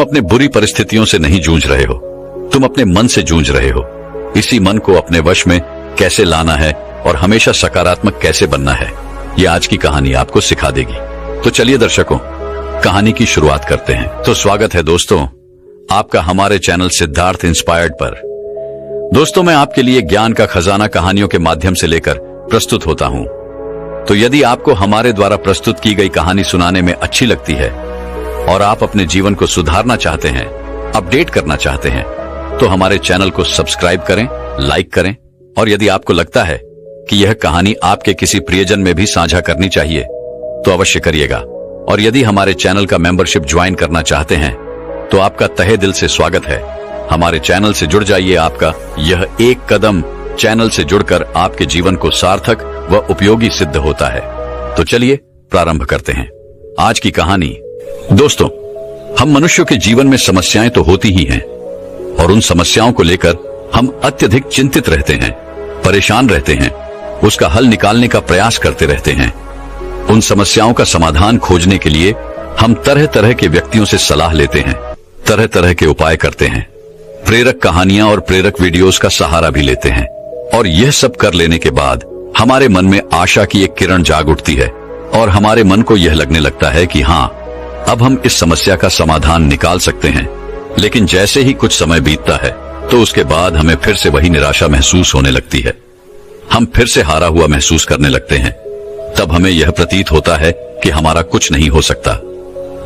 अपने बुरी परिस्थितियों से नहीं जूझ रहे हो, तुम अपने मन से जूझ रहे हो। इसी मन को अपने वश में कैसे लाना है और हमेशा सकारात्मक कैसे बनना है, ये आज की कहानी आपको सिखा देगी। तो चलिए दर्शकों, कहानी की शुरुआत करते हैं। तो स्वागत है दोस्तों आपका हमारे चैनल सिद्धार्थ इंस्पायर्ड पर। दोस्तों, मैं आपके लिए ज्ञान का खजाना कहानियों के माध्यम से लेकर प्रस्तुत होता हूं। तो यदि आपको हमारे द्वारा प्रस्तुत की गई कहानी सुनाने में अच्छी लगती है और आप अपने जीवन को सुधारना चाहते हैं, अपडेट करना चाहते हैं, तो हमारे चैनल को सब्सक्राइब करें, लाइक करें। और यदि आपको लगता है कि यह कहानी आपके किसी प्रियजन में भी साझा करनी चाहिए तो अवश्य करिएगा। और यदि हमारे चैनल का मेंबरशिप ज्वाइन करना चाहते हैं तो आपका तहे दिल से स्वागत है। हमारे चैनल से जुड़ जाइए। आपका यह एक कदम चैनल से जुड़कर आपके जीवन को सार्थक व उपयोगी सिद्ध होता है। तो चलिए प्रारंभ करते हैं आज की कहानी। दोस्तों, हम मनुष्यों के जीवन में समस्याएं तो होती ही हैं और उन समस्याओं को लेकर हम अत्यधिक चिंतित रहते हैं, परेशान रहते हैं, उसका हल निकालने का प्रयास करते रहते हैं। उन समस्याओं का समाधान खोजने के लिए हम तरह तरह के व्यक्तियों से सलाह लेते हैं, तरह तरह के उपाय करते हैं, प्रेरक कहानियां और प्रेरक वीडियोस का सहारा भी लेते हैं। और यह सब कर लेने के बाद हमारे मन में आशा की एक किरण जाग उठती है और हमारे मन को यह लगने लगता है कि हाँ, अब हम इस समस्या का समाधान निकाल सकते हैं। लेकिन जैसे ही कुछ समय बीतता है तो उसके बाद हमें फिर से वही निराशा महसूस होने लगती है। हम फिर से हारा हुआ महसूस करने लगते हैं। तब हमें यह प्रतीत होता है कि हमारा कुछ नहीं हो सकता।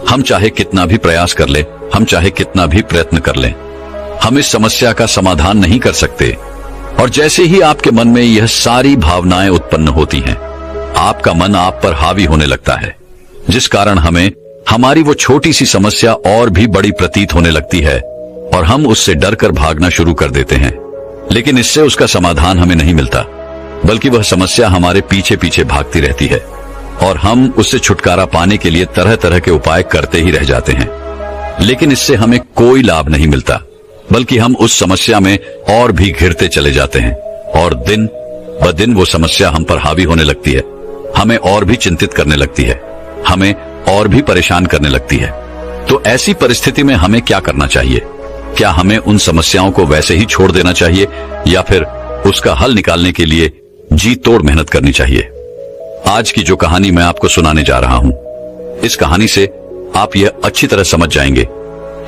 हम चाहे कितना भी प्रयास कर लें, हम चाहे कितना भी प्रयत्न कर लें, हम इस समस्या का समाधान नहीं कर सकते। और जैसे ही आपके मन में यह सारी भावनाएं उत्पन्न होती हैं, आपका मन आप पर हावी होने लगता है, जिस कारण हमें हमारी वो छोटी सी समस्या और भी बड़ी प्रतीत होने लगती है और हम उससे डरकर भागना शुरू कर देते हैं। लेकिन इससे उसका समाधान हमें नहीं मिलता, बल्कि वह समस्या हमारे पीछे पीछे भागती रहती है और हम उससे छुटकारा पाने के लिए तरह तरह के उपाय करते ही रह जाते हैं। लेकिन इससे हमें कोई लाभ नहीं मिलता, बल्कि हम उस समस्या में और भी घिरते चले जाते हैं और दिन ब दिन वो समस्या हम पर हावी होने लगती है, हमें और भी चिंतित करने लगती है, हमें और भी परेशान करने लगती है। तो ऐसी परिस्थिति में हमें क्या करना चाहिए? क्या हमें उन समस्याओं को वैसे ही छोड़ देना चाहिए या फिर उसका हल निकालने के लिए जी तोड़ मेहनत करनी चाहिए? आज की जो कहानी मैं आपको सुनाने जा रहा हूं, इस कहानी से आप यह अच्छी तरह समझ जाएंगे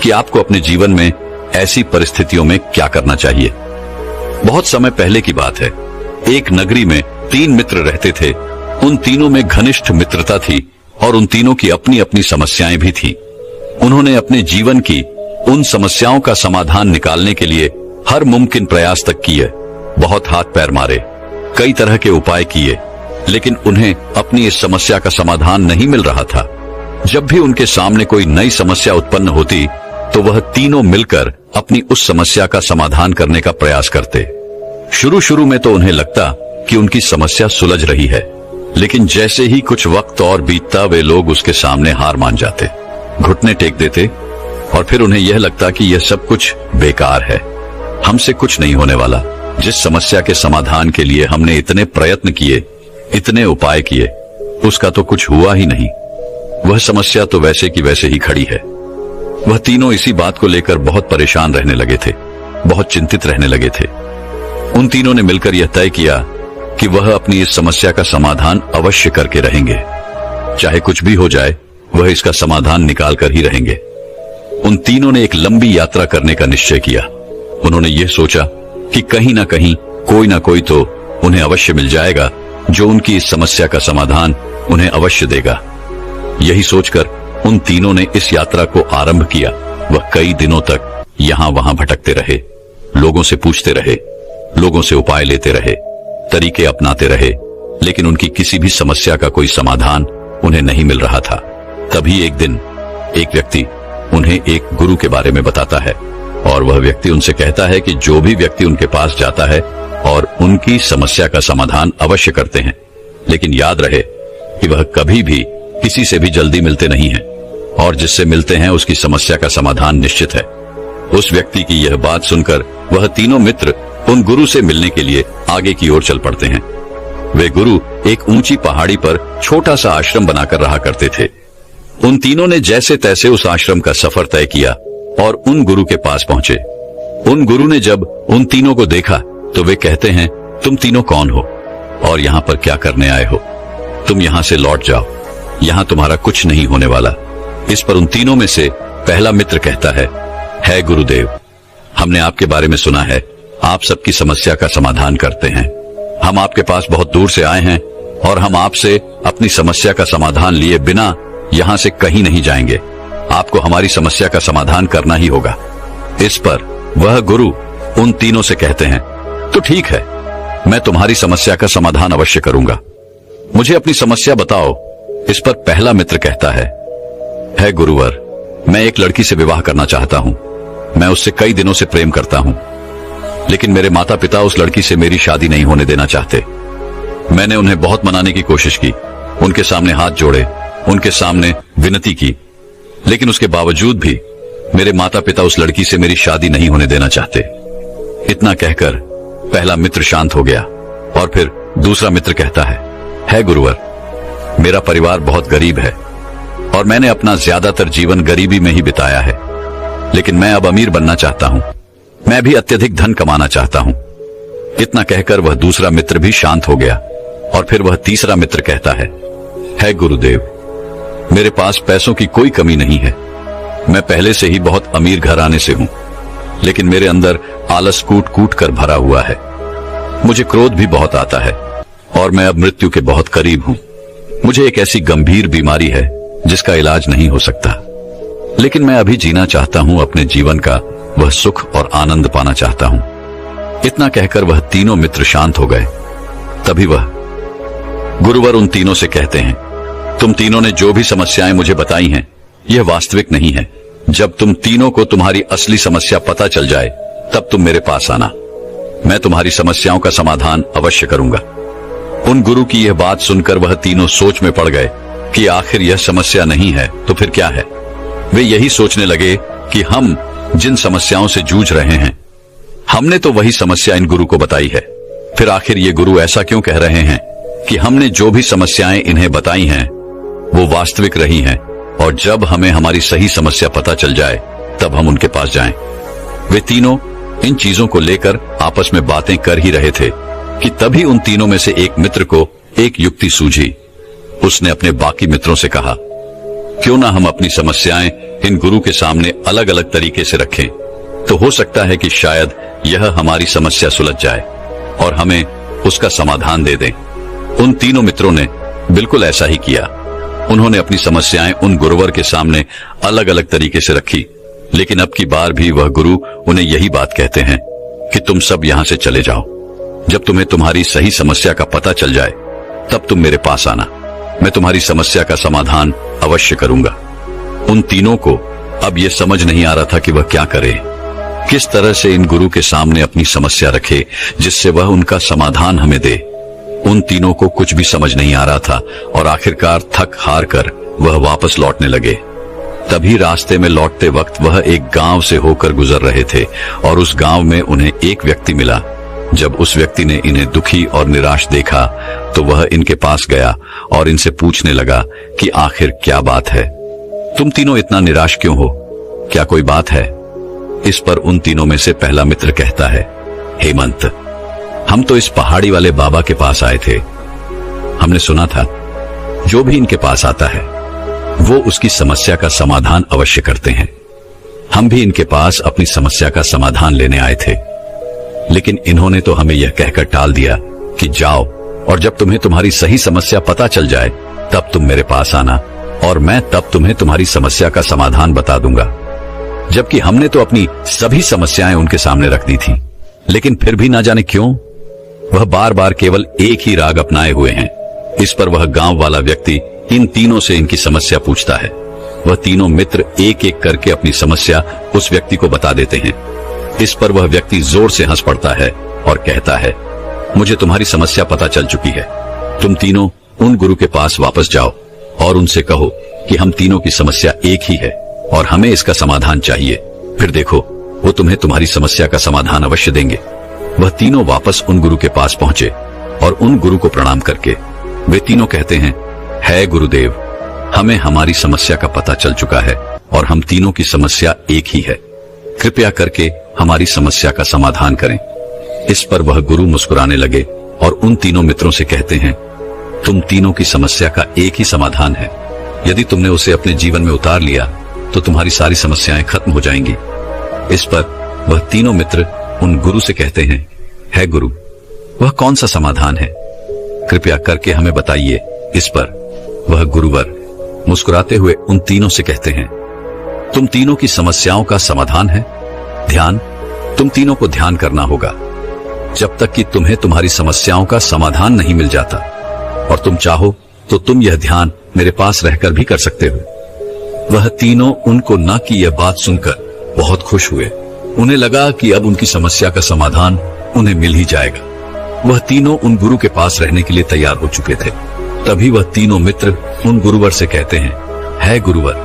कि आपको अपने जीवन में ऐसी परिस्थितियों में क्या करना चाहिए। बहुत समय पहले की बात है। एक नगरी में 3 मित्र रहते थे। उन तीनों में घनिष्ठ मित्रता थी और उन तीनों की अपनी अपनी समस्याएं भी थी। उन्होंने अपने जीवन की उन समस्याओं का समाधान निकालने के लिए हर मुमकिन प्रयास तक किए, बहुत हाथ पैर मारे, कई तरह के उपाय किए, लेकिन उन्हें अपनी इस समस्या का समाधान नहीं मिल रहा था। जब भी उनके सामने कोई नई समस्या उत्पन्न होती तो वह तीनों मिलकर अपनी उस समस्या का समाधान करने का प्रयास करते। शुरू शुरू में तो उन्हें लगता कि उनकी समस्या सुलझ रही है, लेकिन जैसे ही कुछ वक्त और बीतता वे लोग उसके सामने हार मान जाते, घुटने टेक देते और फिर उन्हें यह लगता कि यह सब कुछ बेकार है, हमसे कुछ नहीं होने वाला। जिस समस्या के समाधान के लिए हमने इतने प्रयत्न किए, इतने उपाय किए, उसका तो कुछ हुआ ही नहीं। वह समस्या तो वैसे की वैसे ही खड़ी है। वह तीनों इसी बात को लेकर बहुत परेशान रहने लगे थे, बहुत चिंतित रहने लगे थे। उन तीनों ने मिलकर यह तय किया कि वह अपनी इस समस्या का समाधान अवश्य करके रहेंगे, चाहे कुछ भी हो जाए, वह इसका समाधान निकाल कर ही रहेंगे। उन तीनों ने एक लंबी यात्रा करने का निश्चय किया। उन्होंने यह सोचा कि कहीं ना कहीं कोई ना कोई तो उन्हें अवश्य मिल जाएगा जो उनकी इस समस्या का समाधान उन्हें अवश्य देगा। यही सोचकर उन तीनों ने इस यात्रा को आरंभ किया। वह कई दिनों तक यहां वहां भटकते रहे, लोगों से पूछते रहे, लोगों से उपाय लेते रहे, तरीके अपनाते रहे, लेकिन उनकी किसी भी समस्या का कोई समाधान उन्हें नहीं मिल रहा था। तभी एक दिन एक व्यक्ति उन्हें एक गुरु के बारे में बताता है और वह व्यक्ति उनसे कहता है कि जो भी व्यक्ति उनके पास जाता है और उनकी समस्या का समाधान अवश्य करते हैं, लेकिन याद रहे कि वह कभी भी किसी से भी जल्दी मिलते नहीं हैं और जिससे मिलते हैं उसकी समस्या का समाधान निश्चित है। उस व्यक्ति की यह बात सुनकर वह तीनों मित्र उन गुरु से मिलने के लिए आगे की ओर चल पड़ते हैं। वे गुरु एक ऊंची पहाड़ी पर छोटा सा आश्रम बनाकर रहा करते थे। उन तीनों ने जैसे तैसे उस आश्रम का सफर तय किया और उन गुरु के पास पहुंचे। उन गुरु ने जब उन तीनों को देखा तो वे कहते हैं, तुम तीनों कौन हो और यहाँ पर क्या करने आए हो? तुम यहाँ से लौट जाओ, यहाँ तुम्हारा कुछ नहीं होने वाला। इस पर उन तीनों में से पहला मित्र कहता है गुरुदेव, हमने आपके बारे में सुना है, आप सबकी समस्या का समाधान करते हैं। हम आपके पास बहुत दूर से आए हैं और हम आपसे अपनी समस्या का समाधान लिए बिना यहाँ से कहीं नहीं जाएंगे। आपको हमारी समस्या का समाधान करना ही होगा। इस पर वह गुरु उन तीनों से कहते हैं, तो ठीक है, मैं तुम्हारी समस्या का समाधान अवश्य करूंगा। मुझे अपनी समस्या बताओ। इस पर पहला मित्र कहता है गुरुवर, मैं एक लड़की से विवाह करना चाहता हूं। मैं उससे कई दिनों से प्रेम करता हूं, लेकिन मेरे माता पिता उस लड़की से मेरी शादी नहीं होने देना चाहते। मैंने उन्हें बहुत मनाने की कोशिश की, उनके सामने हाथ जोड़े, उनके सामने विनती की, लेकिन उसके बावजूद भी मेरे माता पिता उस लड़की से मेरी शादी नहीं होने देना चाहते। इतना कहकर पहला मित्र शांत हो गया और फिर दूसरा मित्र कहता है गुरुवर, मेरा परिवार बहुत गरीब है और मैंने अपना ज्यादातर जीवन गरीबी में ही बिताया है, लेकिन मैं अब अमीर बनना चाहता हूं। मैं भी अत्यधिक धन कमाना चाहता हूं। इतना कहकर वह दूसरा मित्र भी शांत हो गया और फिर वह तीसरा मित्र कहता है गुरुदेव, मेरे पास पैसों की कोई कमी नहीं है। मैं पहले से ही बहुत अमीर घराने से हूं, लेकिन मेरे अंदर आलस कूट कूट कर भरा हुआ है। मुझे क्रोध भी बहुत आता है और मैं अब मृत्यु के बहुत करीब हूं। मुझे एक ऐसी गंभीर बीमारी है जिसका इलाज नहीं हो सकता, लेकिन मैं अभी जीना चाहता हूं अपने जीवन का वह सुख और आनंद पाना चाहता हूं। इतना कहकर वह तीनों मित्र शांत हो गए। तभी वह गुरुवर उन तीनों से कहते हैं, तुम तीनों ने जो भी समस्याएं मुझे बताई हैं, यह वास्तविक नहीं है। जब तुम तीनों को तुम्हारी असली समस्या पता चल जाए, तब तुम मेरे पास आना। मैं तुम्हारी समस्याओं का समाधान अवश्य करूंगा। उन गुरु की यह बात सुनकर वह तीनों सोच में पड़ गए कि आखिर यह समस्या नहीं है तो फिर क्या है। वे यही सोचने लगे कि हम जिन समस्याओं से जूझ रहे हैं, हमने तो वही समस्या इन गुरु को बताई है। फिर आखिर ये गुरु ऐसा क्यों कह रहे हैं कि हमने जो भी समस्याएं इन्हें बताई हैं वो वास्तविक रही हैं, और जब हमें हमारी सही समस्या पता चल जाए तब हम उनके पास जाएं। वे तीनों इन चीजों को लेकर आपस में बातें कर ही रहे थे कि तभी उन तीनों में से एक मित्र को एक युक्ति सूझी। उसने अपने बाकी मित्रों से कहा, क्यों ना हम अपनी समस्याएं इन गुरु के सामने अलग अलग तरीके से रखें, तो हो सकता है कि शायद यह हमारी समस्या सुलझ जाए और हमें उसका समाधान दे दें। उन तीनों मित्रों ने बिल्कुल ऐसा ही किया। उन्होंने अपनी समस्याएं उन गुरुवर के सामने अलग अलग तरीके से रखी, लेकिन अब की बार भी वह गुरु उन्हें यही बात कहते हैं कि तुम सब यहाँ से चले जाओ। जब तुम्हें तुम्हारी सही समस्या का पता चल जाए तब तुम मेरे पास आना। मैं तुम्हारी समस्या का समाधान अवश्य करूंगा। उन तीनों को अब यह समझ नहीं आ रहा था कि वह क्या करे, किस तरह से इन गुरु के सामने अपनी समस्या रखे जिससे वह उनका समाधान हमें दे। उन तीनों को कुछ भी समझ नहीं आ रहा था और आखिरकार थक हार कर वह वापस लौटने लगे। तभी रास्ते में लौटते वक्त वह एक गांव से होकर गुजर रहे थे और उस गांव में उन्हें एक व्यक्ति मिला। जब उस व्यक्ति ने इन्हें दुखी और निराश देखा तो वह इनके पास गया और इनसे पूछने लगा कि आखिर क्या बात है, तुम तीनों इतना निराश क्यों हो, क्या कोई बात है? इस पर उन तीनों में से पहला मित्र कहता है, हेमंत, हम तो इस पहाड़ी वाले बाबा के पास आए थे। हमने सुना था जो भी इनके पास आता है वो उसकी समस्या का समाधान अवश्य करते हैं। हम भी इनके पास अपनी समस्या का समाधान लेने आए थे, लेकिन इन्होंने तो हमें यह कहकर टाल दिया कि जाओ और जब तुम्हें तुम्हारी सही समस्या पता चल जाए तब तुम मेरे पास आना और मैं तब तुम्हें तुम्हारी समस्या का समाधान बता दूंगा। जबकि हमने तो अपनी सभी समस्याएं उनके सामने रख दी थी, लेकिन फिर भी ना जाने क्यों वह बार बार केवल एक ही राग अपनाए हुए हैं। इस पर वह गांव वाला व्यक्ति इन तीनों से इनकी समस्या पूछता है। वह तीनों मित्र एक एक करके अपनी समस्या उस व्यक्ति को बता देते हैं। इस पर वह व्यक्ति जोर से हंस पड़ता है और कहता है, मुझे तुम्हारी समस्या पता चल चुकी है। तुम तीनों उन गुरु के पास वापस जाओ और उनसे कहो कि हम तीनों की समस्या एक ही है और हमें इसका समाधान चाहिए। फिर देखो वो तुम्हें तुम्हारी समस्या का समाधान अवश्य देंगे। वह तीनों वापस उन गुरु के पास पहुंचे और उन गुरु को प्रणाम करके वे तीनों कहते हैं, है गुरुदेव, हमें हमारी समस्या का पता चल चुका है और हम तीनों की समस्या एक ही है। कृपया करके हमारी समस्या का समाधान करें। इस पर वह गुरु मुस्कुराने लगे और उन तीनों मित्रों से कहते हैं, तुम तीनों की समस्या का एक ही समाधान है। यदि तुमने उसे अपने जीवन में उतार लिया तो तुम्हारी सारी समस्याएं खत्म हो जाएंगी। इस पर वह तीनों मित्र उन गुरु से कहते हैं, है गुरु, वह कौन सा समाधान है? कृपया करके हमें बताइए। इस पर वह गुरुवर मुस्कुराते हुए उन तीनों से कहते हैं, तुम तीनों की समस्याओं का समाधान है ध्यान। तुम तीनों को ध्यान करना होगा जब तक कि तुम्हें तुम्हारी समस्याओं का समाधान नहीं मिल जाता, और तुम चाहो तो तुम यह ध्यान मेरे पास रहकर भी कर सकते हो। वह तीनों उनको न की यह बात सुनकर बहुत खुश हुए। उन्हें लगा कि अब उनकी समस्या का समाधान उन्हें मिल ही जाएगा। वह तीनों उन गुरु के पास रहने के लिए तैयार हो चुके थे। तभी वह तीनों मित्र उन गुरुवर से कहते हैं, है गुरुवर,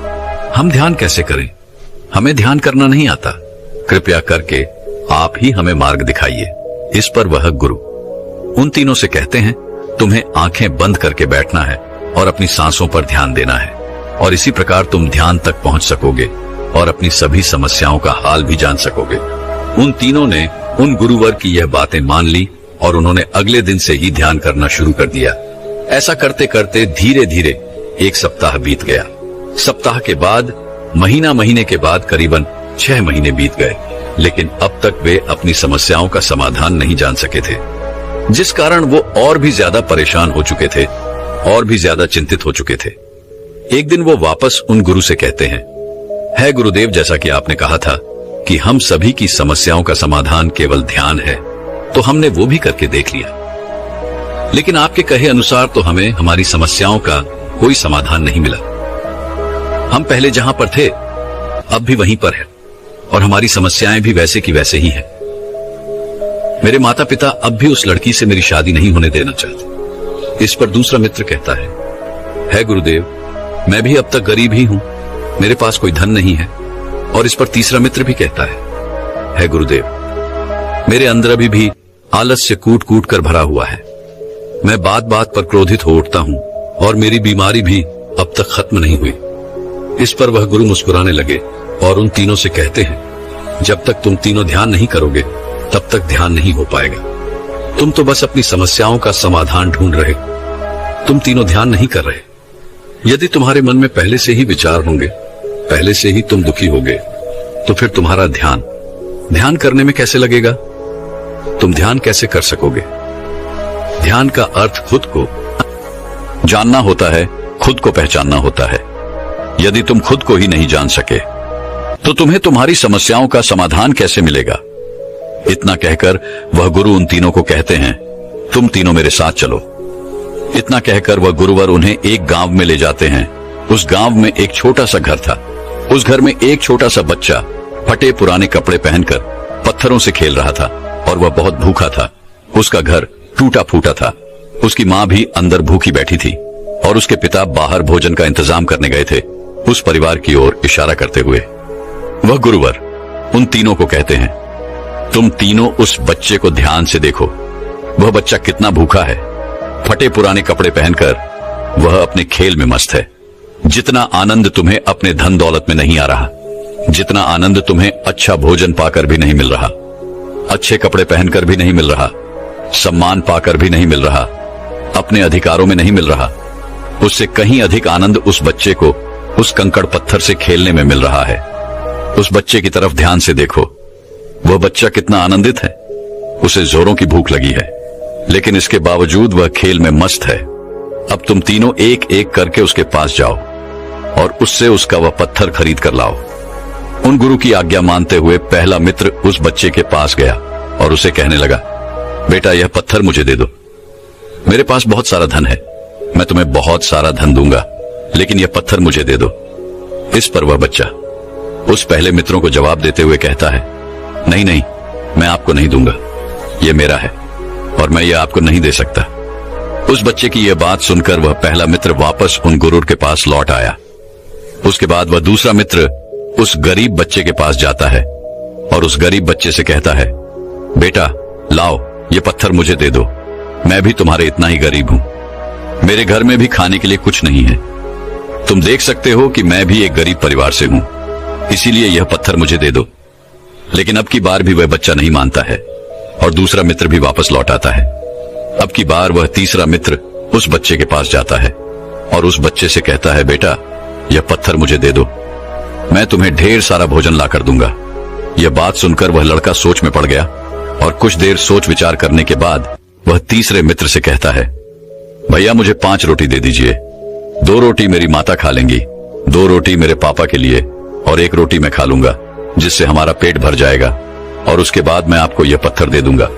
हम ध्यान कैसे करें? हमें ध्यान करना नहीं आता। कृपया करके आप ही हमें मार्ग दिखाइए। इस पर वह गुरु उन तीनों से कहते हैं, तुम्हें आंखें बंद करके बैठना है और अपनी सांसों पर ध्यान देना है, और इसी प्रकार तुम ध्यान तक पहुंच सकोगे और अपनी सभी समस्याओं का हाल भी जान सकोगे। उन तीनों ने उन गुरुवर की यह बातें मान ली और उन्होंने अगले दिन से ही ध्यान करना शुरू कर दिया। ऐसा करते करते धीरे धीरे एक सप्ताह बीत गया। सप्ताह के बाद महीना, महीने के बाद करीबन 6 महीने बीत गए, लेकिन अब तक वे अपनी समस्याओं का समाधान नहीं जान सके थे, जिस कारण वो और भी ज्यादा परेशान हो चुके थे और भी ज्यादा चिंतित हो चुके थे। एक दिन वो वापस उन गुरु से कहते हैं, है गुरुदेव, जैसा कि आपने कहा था कि हम सभी की समस्याओं का समाधान केवल ध्यान है, तो हमने वो भी करके देख लिया, लेकिन आपके कहे अनुसार तो हमें हमारी समस्याओं का कोई समाधान नहीं मिला। हम पहले जहां पर थे अब भी वहीं पर है, और हमारी समस्याएं भी वैसे की वैसे ही हैं। मेरे माता पिता अब भी उस लड़की से मेरी शादी नहीं होने देना चाहते। इस पर दूसरा मित्र कहता है गुरुदेव, मैं भी अब तक गरीब ही हूं, मेरे पास कोई धन नहीं है। और इस पर तीसरा मित्र भी कहता है गुरुदेव, मेरे अंदर अभी भी आलस से कूट कूट कर भरा हुआ है। मैं बात बात पर क्रोधित हो उठता हूं और मेरी बीमारी भी अब तक खत्म नहीं हुई। इस पर वह गुरु मुस्कुराने लगे और उन तीनों से कहते हैं, जब तक तुम तीनों ध्यान नहीं करोगे तब तक ध्यान नहीं हो पाएगा। तुम तो बस अपनी समस्याओं का समाधान ढूंढ रहे, तुम तीनों ध्यान नहीं कर रहे। यदि तुम्हारे मन में पहले से ही विचार होंगे, पहले से ही तुम दुखी होगे, तो फिर तुम्हारा ध्यान करने में कैसे लगेगा? तुम ध्यान कैसे कर सकोगे? ध्यान का अर्थ खुद को जानना होता है, खुद को पहचानना होता है। यदि तुम खुद को ही नहीं जान सके तो तुम्हें तुम्हारी समस्याओं का समाधान कैसे मिलेगा? इतना कहकर वह गुरु उन तीनों को कहते हैं, तुम तीनों मेरे साथ चलो। इतना कहकर वह गुरुवर उन्हें एक गांव में ले जाते हैं। उस गांव में एक छोटा सा घर था। उस घर में एक छोटा सा बच्चा फटे पुराने कपड़े पहनकर पत्थरों से खेल रहा था, और वह बहुत भूखा था। उसका घर टूटा फूटा था। उसकी माँ भी अंदर भूखी बैठी थी और उसके पिता बाहर भोजन का इंतजाम करने गए थे। उस परिवार की ओर इशारा करते हुए वह गुरुवर उन तीनों को कहते हैं, तुम तीनों उस बच्चे को ध्यान से देखो। वह बच्चा कितना भूखा है, फटे पुराने कपड़े पहनकर वह अपने खेल में मस्त है। जितना आनंद तुम्हें अपने धन दौलत में नहीं आ रहा, जितना आनंद तुम्हें अच्छा भोजन पाकर भी नहीं मिल रहा, अच्छे कपड़े पहनकर भी नहीं मिल रहा, सम्मान पाकर भी नहीं मिल रहा, अपने अधिकारों में नहीं मिल रहा, उससे कहीं अधिक आनंद उस बच्चे को उस कंकड़ पत्थर से खेलने में मिल रहा है। उस बच्चे की तरफ ध्यान से देखो। वह बच्चा कितना आनंदित है। उसे जोरों की भूख लगी है, लेकिन इसके बावजूद वह खेल में मस्त है। अब तुम तीनों एक एक करके उसके पास जाओ और उससे उसका वह पत्थर खरीद कर लाओ। उन गुरु की आज्ञा मानते हुए पहला मित्र उस बच्चे के पास गया और उसे कहने लगा, बेटा, यह पत्थर मुझे दे दो। मेरे पास बहुत सारा धन है, मैं तुम्हें बहुत सारा धन दूंगा, लेकिन यह पत्थर मुझे दे दो। इस पर वह बच्चा उस पहले मित्रों को जवाब देते हुए कहता है, नहीं नहीं, मैं आपको नहीं दूंगा, यह मेरा है और मैं यह आपको नहीं दे सकता। उस बच्चे की यह बात सुनकर वह पहला मित्र वापस उन गुरु के पास लौट आया। उसके बाद वह दूसरा मित्र उस गरीब बच्चे के पास जाता है और उस गरीब बच्चे से कहता है, बेटा लाओ, ये पत्थर मुझे दे दो, मैं भी तुम्हारे इतना ही गरीब हूं, मेरे घर में भी खाने के लिए कुछ नहीं है। तुम देख सकते हो कि मैं भी एक गरीब परिवार से हूं, इसीलिए यह पत्थर मुझे दे दो। लेकिन अब की बार भी वह बच्चा नहीं मानता है और दूसरा मित्र भी वापस लौट आता है। अब की बार वह तीसरा मित्र उस बच्चे के पास जाता है और उस बच्चे से कहता है, बेटा यह पत्थर मुझे दे दो, मैं तुम्हें ढेर सारा भोजन ला कर दूंगा। यह बात सुनकर वह लड़का सोच में पड़ गया और कुछ देर सोच विचार करने के बाद वह तीसरे मित्र से कहता है, भैया मुझे 5 रोटी दे दीजिए। 2 रोटी मेरी माता खा लेंगी, 2 रोटी मेरे पापा के लिए और 1 रोटी मैं खा लूंगा, जिससे हमारा पेट भर जाएगा और उसके बाद मैं आपको यह पत्थर दे दूंगा।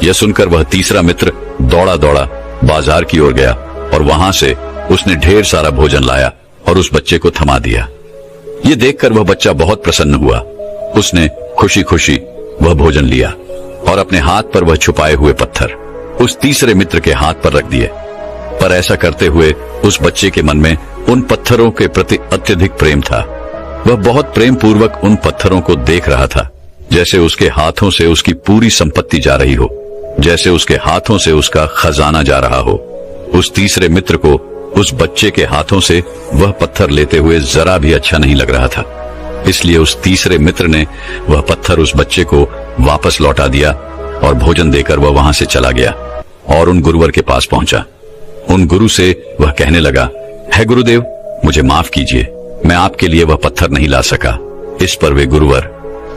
यह सुनकर वह तीसरा मित्र दौड़ा दौड़ा बाजार की ओर गया और वहां से उसने ढेर सारा भोजन लाया और उस बच्चे को थमा दिया। ये देखकर वह बच्चा बहुत प्रसन्न हुआ। उसने खुशी खुशी वह भोजन लिया और अपने हाथ पर वह छुपाए हुए पत्थर उस तीसरे मित्र के हाथ पर रख दिए। पर ऐसा करते हुए उस बच्चे के मन में उन पत्थरों के प्रति अत्यधिक प्रेम था। वह बहुत प्रेम पूर्वक उन पत्थरों को देख रहा था, जैसे उसके हाथों से उसकी पूरी संपत्ति जा रही हो, जैसे उसके हाथों से उसका खजाना जा रहा हो। उस तीसरे मित्र को उस बच्चे के हाथों से वह पत्थर लेते हुए जरा भी अच्छा नहीं लग रहा था, इसलिए उस तीसरे मित्र ने वह पत्थर उस बच्चे को वापस लौटा दिया और भोजन देकर वह वहां से चला गया और उन गुरुवर के पास पहुंचा। उन गुरु से वह कहने लगा, है गुरुदेव मुझे माफ कीजिए, मैं आपके लिए वह पत्थर नहीं ला सका। इस पर वे गुरुवर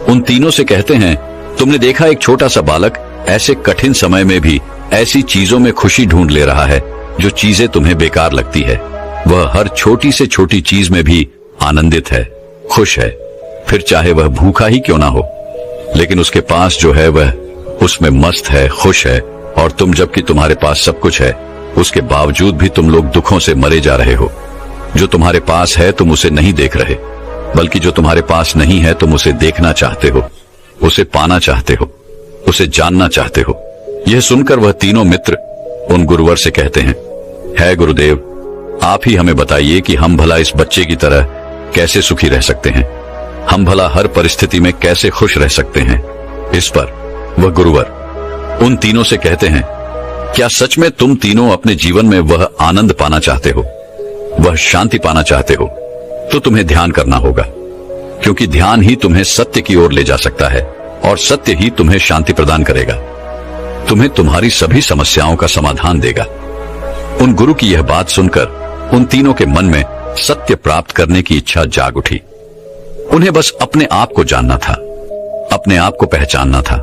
उन तीनों से कहते हैं, तुमने देखा एक छोटा सा बालक ऐसे कठिन समय में भी ऐसी चीजों में खुशी ढूंढ ले रहा है जो चीजें तुम्हें बेकार लगती है। वह हर छोटी से छोटी चीज में भी आनंदित है, खुश है, फिर चाहे वह भूखा ही क्यों ना हो, लेकिन उसके पास जो है वह उसमें मस्त है, खुश है। और तुम जबकि तुम्हारे पास सब कुछ है, उसके बावजूद भी तुम लोग दुखों से मरे जा रहे हो। जो तुम्हारे पास है तुम उसे नहीं देख रहे, बल्कि जो तुम्हारे पास नहीं है तुम उसे देखना चाहते हो, उसे पाना चाहते हो, उसे जानना चाहते हो। यह सुनकर वह तीनों मित्र उन गुरुवर से कहते हैं, है गुरुदेव आप ही हमें बताइए कि हम भला इस बच्चे की तरह कैसे सुखी रह सकते हैं, हम भला हर परिस्थिति में कैसे खुश रह सकते हैं। इस पर वह गुरुवर उन तीनों से कहते हैं, क्या सच में तुम तीनों अपने जीवन में वह आनंद पाना चाहते हो, वह शांति पाना चाहते हो, तो तुम्हें ध्यान करना होगा, क्योंकि ध्यान ही तुम्हें सत्य की ओर ले जा सकता है और सत्य ही तुम्हें शांति प्रदान करेगा, तुम्हें तुम्हारी सभी समस्याओं का समाधान देगा। उन गुरु की यह बात सुनकर उन तीनों के मन में सत्य प्राप्त करने की इच्छा जाग उठी। उन्हें बस अपने आप को जानना था, अपने आप को पहचानना था।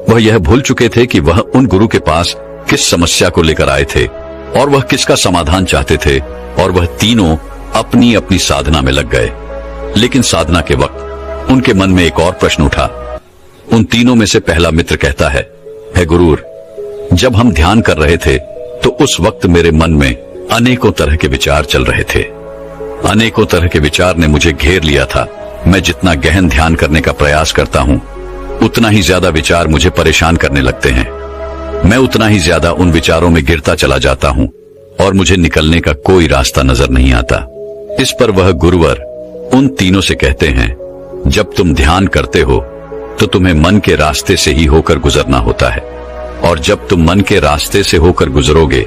वह यह भूल चुके थे कि वह उन गुरु के पास किस समस्या को लेकर आए थे और वह किसका समाधान चाहते थे, और वह तीनों अपनी अपनी साधना में लग गए। लेकिन साधना के वक्त उनके मन में एक और प्रश्न उठा। उन तीनों में से पहला मित्र कहता है गुरुर जब हम ध्यान कर रहे थे तो उस वक्त मेरे मन में अनेकों तरह के विचार चल रहे थे, अनेकों तरह के विचार ने मुझे घेर लिया था। मैं जितना गहन ध्यान करने का प्रयास करता हूँ उतना ही ज्यादा विचार मुझे परेशान करने लगते हैं। मैं उतना ही ज्यादा उन विचारों में गिरता चला जाता हूँ और मुझे निकलने का कोई रास्ता नजर नहीं आता। इस पर वह गुरुवर उन तीनों से कहते हैं, जब तुम ध्यान करते हो तो तुम्हें मन के रास्ते से ही होकर गुजरना होता है, और जब तुम मन के रास्ते से होकर गुजरोगे,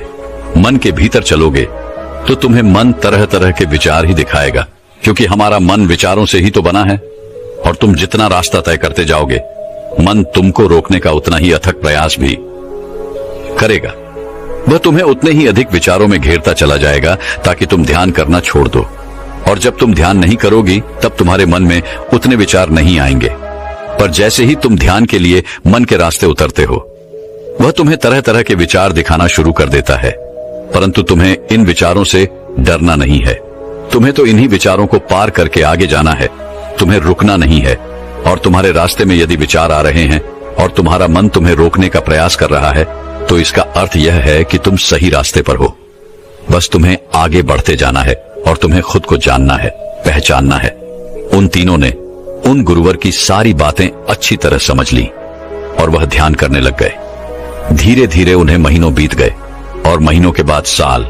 मन के भीतर चलोगे, तो तुम्हें मन तरह तरह के विचार ही दिखाएगा, क्योंकि हमारा मन विचारों से ही तो बना है। और तुम जितना रास्ता तय करते जाओगे, मन तुमको रोकने का उतना ही अथक प्रयास भी करेगा। वह तुम्हें उतने ही अधिक विचारों में घेरता चला जाएगा ताकि तुम ध्यान करना छोड़ दो। और जब तुम ध्यान नहीं करोगी तब तुम्हारे मन में उतने विचार नहीं आएंगे। पर जैसे ही तुम ध्यान के लिए मन के रास्ते उतरते हो, वह तुम्हें तरह तरह के विचार दिखाना शुरू कर देता है। परंतु तुम्हें इन विचारों से डरना नहीं है, तुम्हें तो इन्हीं विचारों को पार करके आगे जाना है, तुम्हें रुकना नहीं है। और तुम्हारे रास्ते में यदि विचार आ रहे हैं और तुम्हारा मन तुम्हें रोकने का प्रयास कर रहा है, तो इसका अर्थ यह है कि तुम सही रास्ते पर हो। बस तुम्हें आगे बढ़ते जाना है और तुम्हें खुद को जानना है, पहचानना है। उन तीनों ने उन गुरुवर की सारी बातें अच्छी तरह समझ ली और वह ध्यान करने लग गए। धीरे धीरे उन्हें महीनों बीत गए और महीनों के बाद साल,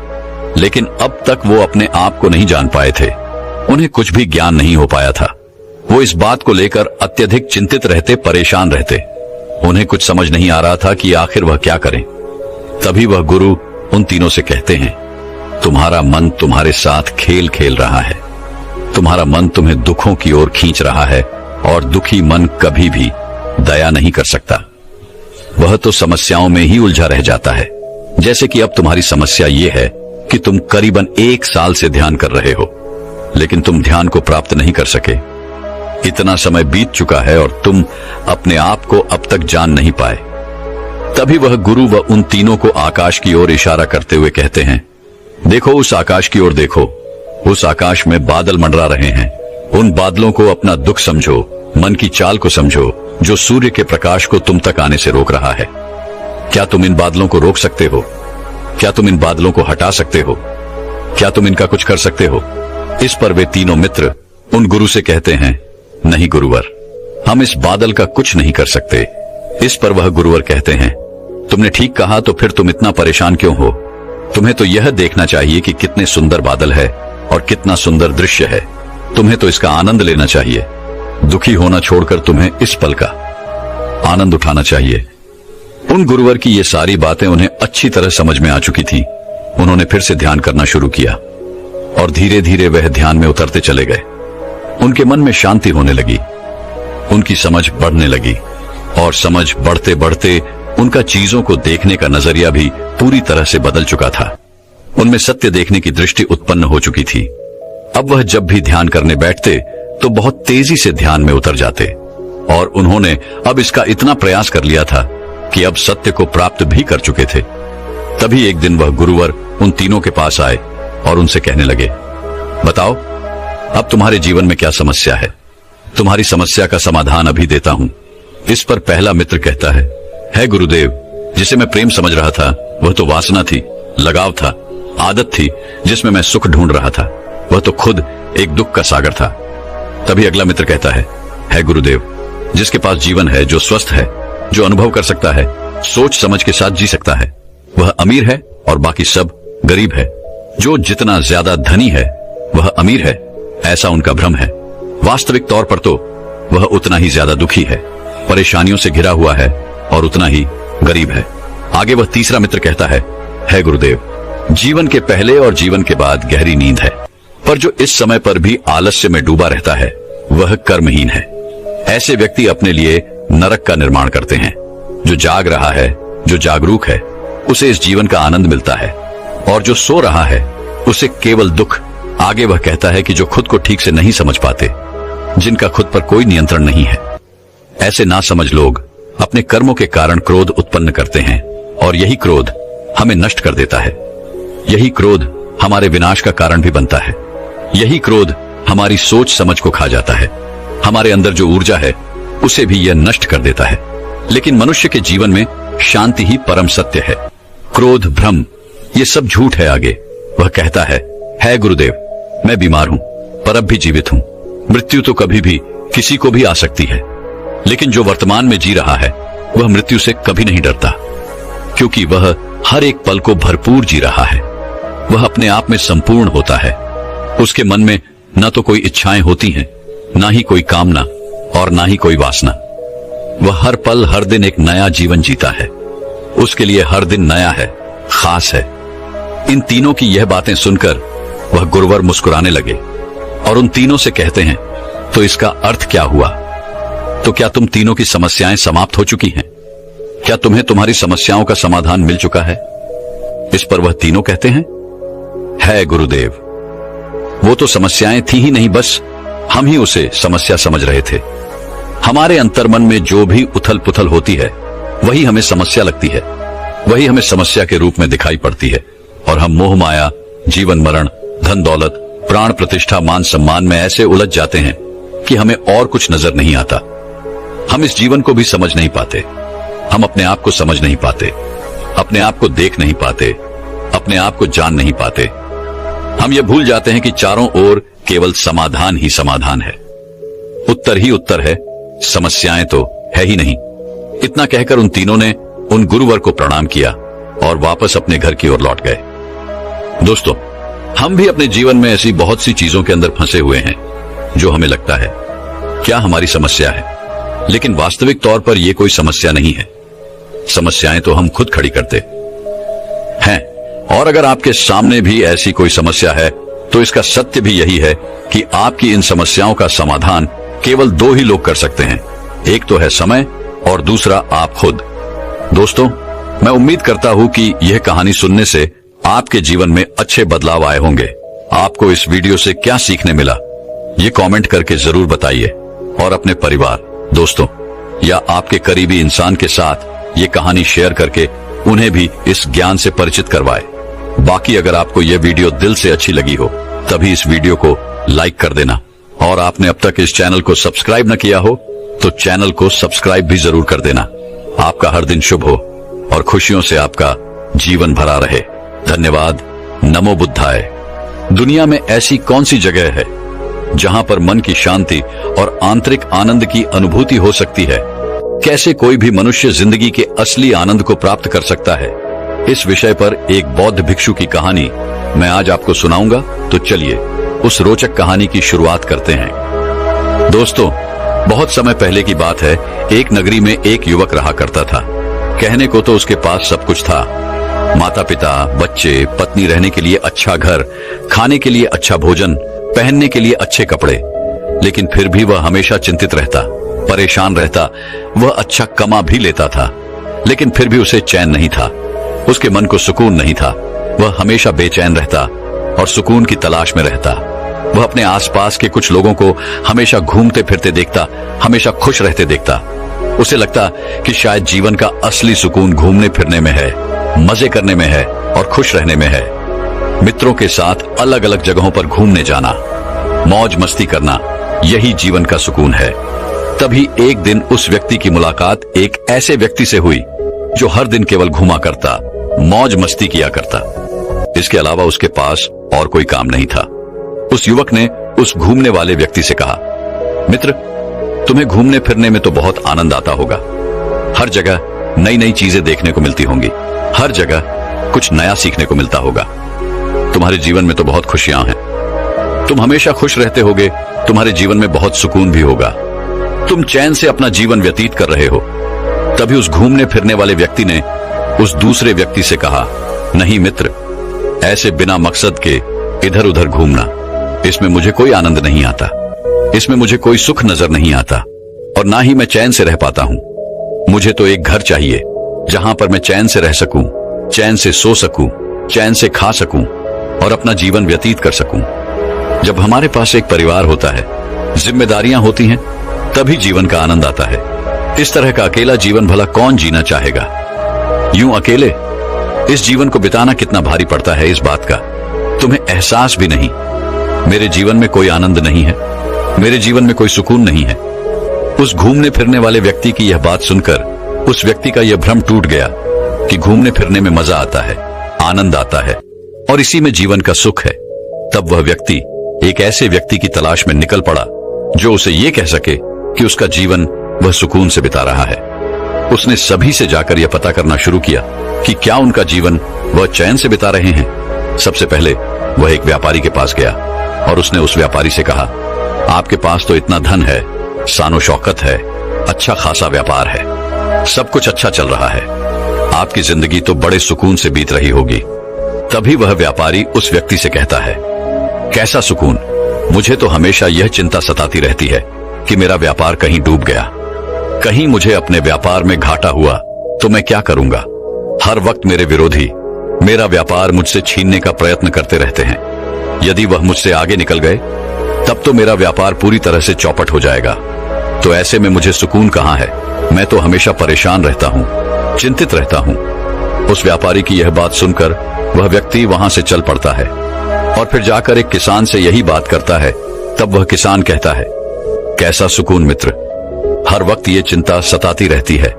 लेकिन अब तक वो अपने आप को नहीं जान पाए थे। उन्हें कुछ भी ज्ञान नहीं हो पाया था। वो इस बात को लेकर अत्यधिक चिंतित रहते, परेशान रहते। उन्हें कुछ समझ नहीं आ रहा था कि आखिर वह क्या करें। तभी वह गुरु उन तीनों से कहते हैं, तुम्हारा मन तुम्हारे साथ खेल खेल रहा है, तुम्हारा मन तुम्हें दुखों की ओर खींच रहा है और दुखी मन कभी भी दया नहीं कर सकता। वह तो समस्याओं में ही उलझा रह जाता है। जैसे कि अब तुम्हारी समस्या ये है कि तुम करीबन 1 साल से ध्यान कर रहे हो, लेकिन तुम ध्यान को प्राप्त नहीं कर सके। इतना समय बीत चुका है और तुम अपने आप को अब तक जान नहीं पाए। तभी वह गुरु व उन तीनों को आकाश की ओर इशारा करते हुए कहते हैं, देखो उस आकाश की ओर देखो, उस आकाश में बादल मंडरा रहे हैं। उन बादलों को अपना दुख समझो, मन की चाल को समझो, जो सूर्य के प्रकाश को तुम तक आने से रोक रहा है। क्या तुम इन बादलों को रोक सकते हो? क्या तुम इन बादलों को हटा सकते हो? क्या तुम इनका कुछ कर सकते हो? इस पर वे तीनों मित्र उन गुरु से कहते हैं, नहीं गुरुवर, हम इस बादल का कुछ नहीं कर सकते। इस पर वह गुरुवर कहते हैं, तुमने ठीक कहा, तो फिर तुम इतना परेशान क्यों हो? तुम्हें तो यह देखना चाहिए कि कितने सुंदर बादल है और कितना सुंदर दृश्य है। तुम्हें तो इसका आनंद लेना चाहिए। दुखी होना छोड़कर तुम्हें इस पल का आनंद उठाना चाहिए। उन गुरुवर की ये सारी बातें उन्हें अच्छी तरह समझ में आ चुकी थी। उन्होंने फिर से ध्यान करना शुरू किया और धीरे धीरे वह ध्यान में उतरते चले गए। उनके मन में शांति होने लगी, उनकी समझ बढ़ने लगी और समझ बढ़ते बढ़ते उनका चीजों को देखने का नजरिया भी पूरी तरह से बदल चुका था। उनमें सत्य देखने की दृष्टि उत्पन्न हो चुकी थी। अब वह जब भी ध्यान करने बैठते तो बहुत तेजी से ध्यान में उतर जाते और उन्होंने अब इसका इतना प्रयास कर लिया था कि अब सत्य को प्राप्त भी कर चुके थे। तभी एक दिन वह गुरुवर उन तीनों के पास आए और उनसे कहने लगे, बताओ अब तुम्हारे जीवन में क्या समस्या है? तुम्हारी समस्या का समाधान अभी देता हूं। इस पर पहला मित्र कहता है गुरुदेव, जिसे मैं प्रेम समझ रहा था वह तो वासना थी, लगाव था, आदत थी जिसमें मैं सुख ढूंढ रहा था, वह तो खुद एक दुख का सागर था। तभी अगला मित्र कहता है गुरुदेव, जिसके पास जीवन है, जो स्वस्थ है, जो अनुभव कर सकता है, सोच समझ के साथ जी सकता है, वह अमीर है और बाकी सब गरीब है। जो जितना ज्यादा धनी है वह अमीर है, ऐसा उनका भ्रम है। वास्तविक तौर पर तो वह उतना ही ज्यादा दुखी है, परेशानियों से घिरा हुआ है और उतना ही गरीब है। आगे वह तीसरा मित्र कहता है गुरुदेव, जीवन के पहले और जीवन के बाद गहरी नींद है, पर जो इस समय पर भी आलस्य में डूबा रहता है वह कर्महीन है। ऐसे व्यक्ति अपने लिए नरक का निर्माण करते हैं। जो जाग रहा है, जो जागरूक है, उसे इस जीवन का आनंद मिलता है, और जो सो रहा है उसे केवल दुख। आगे वह कहता है कि जो खुद को ठीक से नहीं समझ पाते, जिनका खुद पर कोई नियंत्रण नहीं है, ऐसे नासमझ लोग अपने कर्मों के कारण क्रोध उत्पन्न करते हैं और यही क्रोध हमें नष्ट कर देता है। यही क्रोध हमारे विनाश का कारण भी बनता है। यही क्रोध हमारी सोच समझ को खा जाता है। हमारे अंदर जो ऊर्जा है उसे भी यह नष्ट कर देता है। लेकिन मनुष्य के जीवन में शांति ही परम सत्य है। क्रोध, भ्रम, ये सब झूठ है। आगे वह कहता है गुरुदेव, मैं बीमार हूं पर अब भी जीवित हूं। मृत्यु तो कभी भी किसी को भी आ सकती है, लेकिन जो वर्तमान में जी रहा है वह मृत्यु से कभी नहीं डरता, क्योंकि वह हर एक पल को भरपूर जी रहा है। वह अपने आप में संपूर्ण होता है। उसके मन में न तो कोई इच्छाएं होती हैं, ना ही कोई कामना और ना ही कोई वासना। वह हर पल हर दिन एक नया जीवन जीता है। उसके लिए हर दिन नया है, खास है। इन तीनों की यह बातें सुनकर वह गुरुवर मुस्कुराने लगे और उन तीनों से कहते हैं, तो इसका अर्थ क्या हुआ? तो क्या तुम तीनों की समस्याएं समाप्त हो चुकी हैं? क्या तुम्हें तुम्हारी समस्याओं का समाधान मिल चुका है? इस पर वह तीनों कहते हैं गुरुदेव, वो तो समस्याएं थी ही नहीं, बस हम ही उसे समस्या समझ रहे थे। हमारे अंतर्मन में जो भी उथल पुथल होती है वही हमें समस्या लगती है, वही हमें समस्या के रूप में दिखाई पड़ती है, और हम मोह माया, जीवन मरण, धन दौलत, प्राण प्रतिष्ठा, मान सम्मान में ऐसे उलझ जाते हैं कि हमें और कुछ नजर नहीं आता। हम इस जीवन को भी समझ नहीं पाते। हम अपने आप को समझ नहीं पाते, अपने आप को देख नहीं पाते, अपने आप को जान नहीं पाते। हम ये भूल जाते हैं कि चारों ओर केवल समाधान ही समाधान है, उत्तर ही उत्तर है, समस्याएं तो है ही नहीं। इतना कहकर उन तीनों ने उन गुरुवर को प्रणाम किया और वापस अपने घर की ओर लौट गए। दोस्तों, हम भी अपने जीवन में ऐसी बहुत सी चीजों के अंदर फंसे हुए हैं जो हमें लगता है क्या हमारी समस्या है, लेकिन वास्तविक तौर पर यह कोई समस्या नहीं है। समस्याएं तो हम खुद खड़ी करते हैं। और अगर आपके सामने भी ऐसी कोई समस्या है तो इसका सत्य भी यही है कि आपकी इन समस्याओं का समाधान केवल दो ही लोग कर सकते हैं, एक तो है समय और दूसरा आप खुद। दोस्तों, मैं उम्मीद करता हूं कि यह कहानी सुनने से आपके जीवन में अच्छे बदलाव आए होंगे। आपको इस वीडियो से क्या सीखने मिला, ये कमेंट करके जरूर बताइए और अपने परिवार, दोस्तों या आपके करीबी इंसान के साथ ये कहानी शेयर करके उन्हें भी इस ज्ञान से परिचित करवाए। बाकी अगर आपको यह वीडियो दिल से अच्छी लगी हो तभी इस वीडियो को लाइक कर देना, और आपने अब तक इस चैनल को सब्सक्राइब न किया हो तो चैनल को सब्सक्राइब भी जरूर कर देना। आपका हर दिन शुभ हो और खुशियों से आपका जीवन भरा रहे। धन्यवाद। नमो बुद्धाय। दुनिया में ऐसी कौन सी जगह है जहां पर मन की शांति और आंतरिक आनंद की अनुभूति हो सकती है? कैसे कोई भी मनुष्य जिंदगी के असली आनंद को प्राप्त कर सकता है? इस विषय पर एक बौद्ध भिक्षु की कहानी मैं आज आपको सुनाऊंगा। तो चलिए उस रोचक कहानी की शुरुआत करते हैं। दोस्तों, बहुत समय पहले की बात है। एक नगरी में एक युवक रहा करता था। कहने को तो उसके पास सब कुछ था, माता पिता, बच्चे, पत्नी, रहने के लिए अच्छा घर, खाने के लिए अच्छा भोजन, पहनने के लिए अच्छे कपड़े। लेकिन फिर भी वह हमेशा चिंतित रहता, परेशान रहता। वह अच्छा कमा भी लेता था, लेकिन फिर भी उसे चैन नहीं था। उसके मन को सुकून नहीं था। वह हमेशा बेचैन रहता और सुकून की तलाश में रहता। वह अपने आसपास के कुछ लोगों को हमेशा घूमते फिरते देखता, हमेशा खुश रहते देखता। उसे लगता कि शायद जीवन का असली सुकून घूमने फिरने में है, मजे करने में है और खुश रहने में है। मित्रों के साथ अलग अलग जगहों पर घूमने जाना, मौज मस्ती करना, यही जीवन का सुकून है। तभी एक दिन उस व्यक्ति की मुलाकात एक ऐसे व्यक्ति से हुई जो हर दिन केवल घूमा करता, मौज मस्ती किया करता। इसके अलावा उसके पास और कोई काम नहीं था। उस युवक ने उस घूमने वाले व्यक्ति से कहा, मित्र, तुम्हें घूमने फिरने में तो बहुत आनंद आता होगा। हर जगह नई नई चीजें देखने को मिलती होंगी, हर जगह कुछ नया सीखने को मिलता होगा। तुम्हारे जीवन में तो बहुत खुशियां हैं, तुम हमेशा खुश रहते होगे, तुम्हारे जीवन में बहुत सुकून भी होगा, तुम चैन से अपना जीवन व्यतीत कर रहे हो। तभी उस घूमने फिरने वाले व्यक्ति ने उस दूसरे व्यक्ति से कहा, नहीं मित्र, ऐसे बिना मकसद के इधर उधर घूमना, इसमें मुझे कोई आनंद नहीं आता, इसमें मुझे कोई सुख नजर नहीं आता और ना ही मैं चैन से रह पाता हूं। मुझे तो एक घर चाहिए जहां पर मैं चैन से रह सकूं, चैन से सो सकूं, चैन से खा सकूं और अपना जीवन व्यतीत कर सकूं। जब हमारे पास एक परिवार होता है, जिम्मेदारियां होती हैं, तभी जीवन का आनंद आता है। इस तरह का अकेला जीवन भला कौन जीना चाहेगा? यूं अकेले इस जीवन को बिताना कितना भारी पड़ता है, इस बात का तुम्हें एहसास भी नहीं। मेरे जीवन में कोई आनंद नहीं है, मेरे जीवन में कोई सुकून नहीं है। उस घूमने फिरने वाले व्यक्ति की यह बात सुनकर उस व्यक्ति का यह भ्रम टूट गया कि घूमने फिरने में मजा आता है, आनंद आता है और इसी में जीवन का सुख है। तब वह व्यक्ति एक ऐसे व्यक्ति की तलाश में निकल पड़ा जो उसे यह कह सके कि उसका जीवन वह सुकून से बिता रहा है। उसने सभी से जाकर यह पता करना शुरू किया कि क्या उनका जीवन वह चैन से बिता रहे हैं। सबसे पहले वह एक व्यापारी के पास गया और उसने उस व्यापारी से कहा, आपके पास तो इतना धन है, शानो शौकत है, अच्छा खासा व्यापार है, सब कुछ अच्छा चल रहा है, आपकी जिंदगी तो बड़े सुकून से बीत रही होगी। तभी वह व्यापारी उस व्यक्ति से कहता है, कैसा सुकून? मुझे तो हमेशा यह चिंता सताती रहती है कि मेरा व्यापार कहीं डूब गया, कहीं मुझे अपने व्यापार में घाटा हुआ तो मैं क्या करूंगा। हर वक्त मेरे विरोधी मेरा व्यापार मुझसे छीनने का प्रयत्न करते रहते हैं। यदि वह मुझसे आगे निकल गए तब तो मेरा व्यापार पूरी तरह से चौपट हो जाएगा। तो ऐसे में मुझे सुकून कहाँ है? मैं तो हमेशा परेशान रहता हूँ, चिंतित रहता हूँ। उस व्यापारी की यह बात सुनकर वह व्यक्ति वहां से चल पड़ता है और फिर जाकर एक किसान से यही बात करता है। तब वह किसान कहता है, कैसा सुकून मित्र, हर वक्त ये चिंता सताती रहती है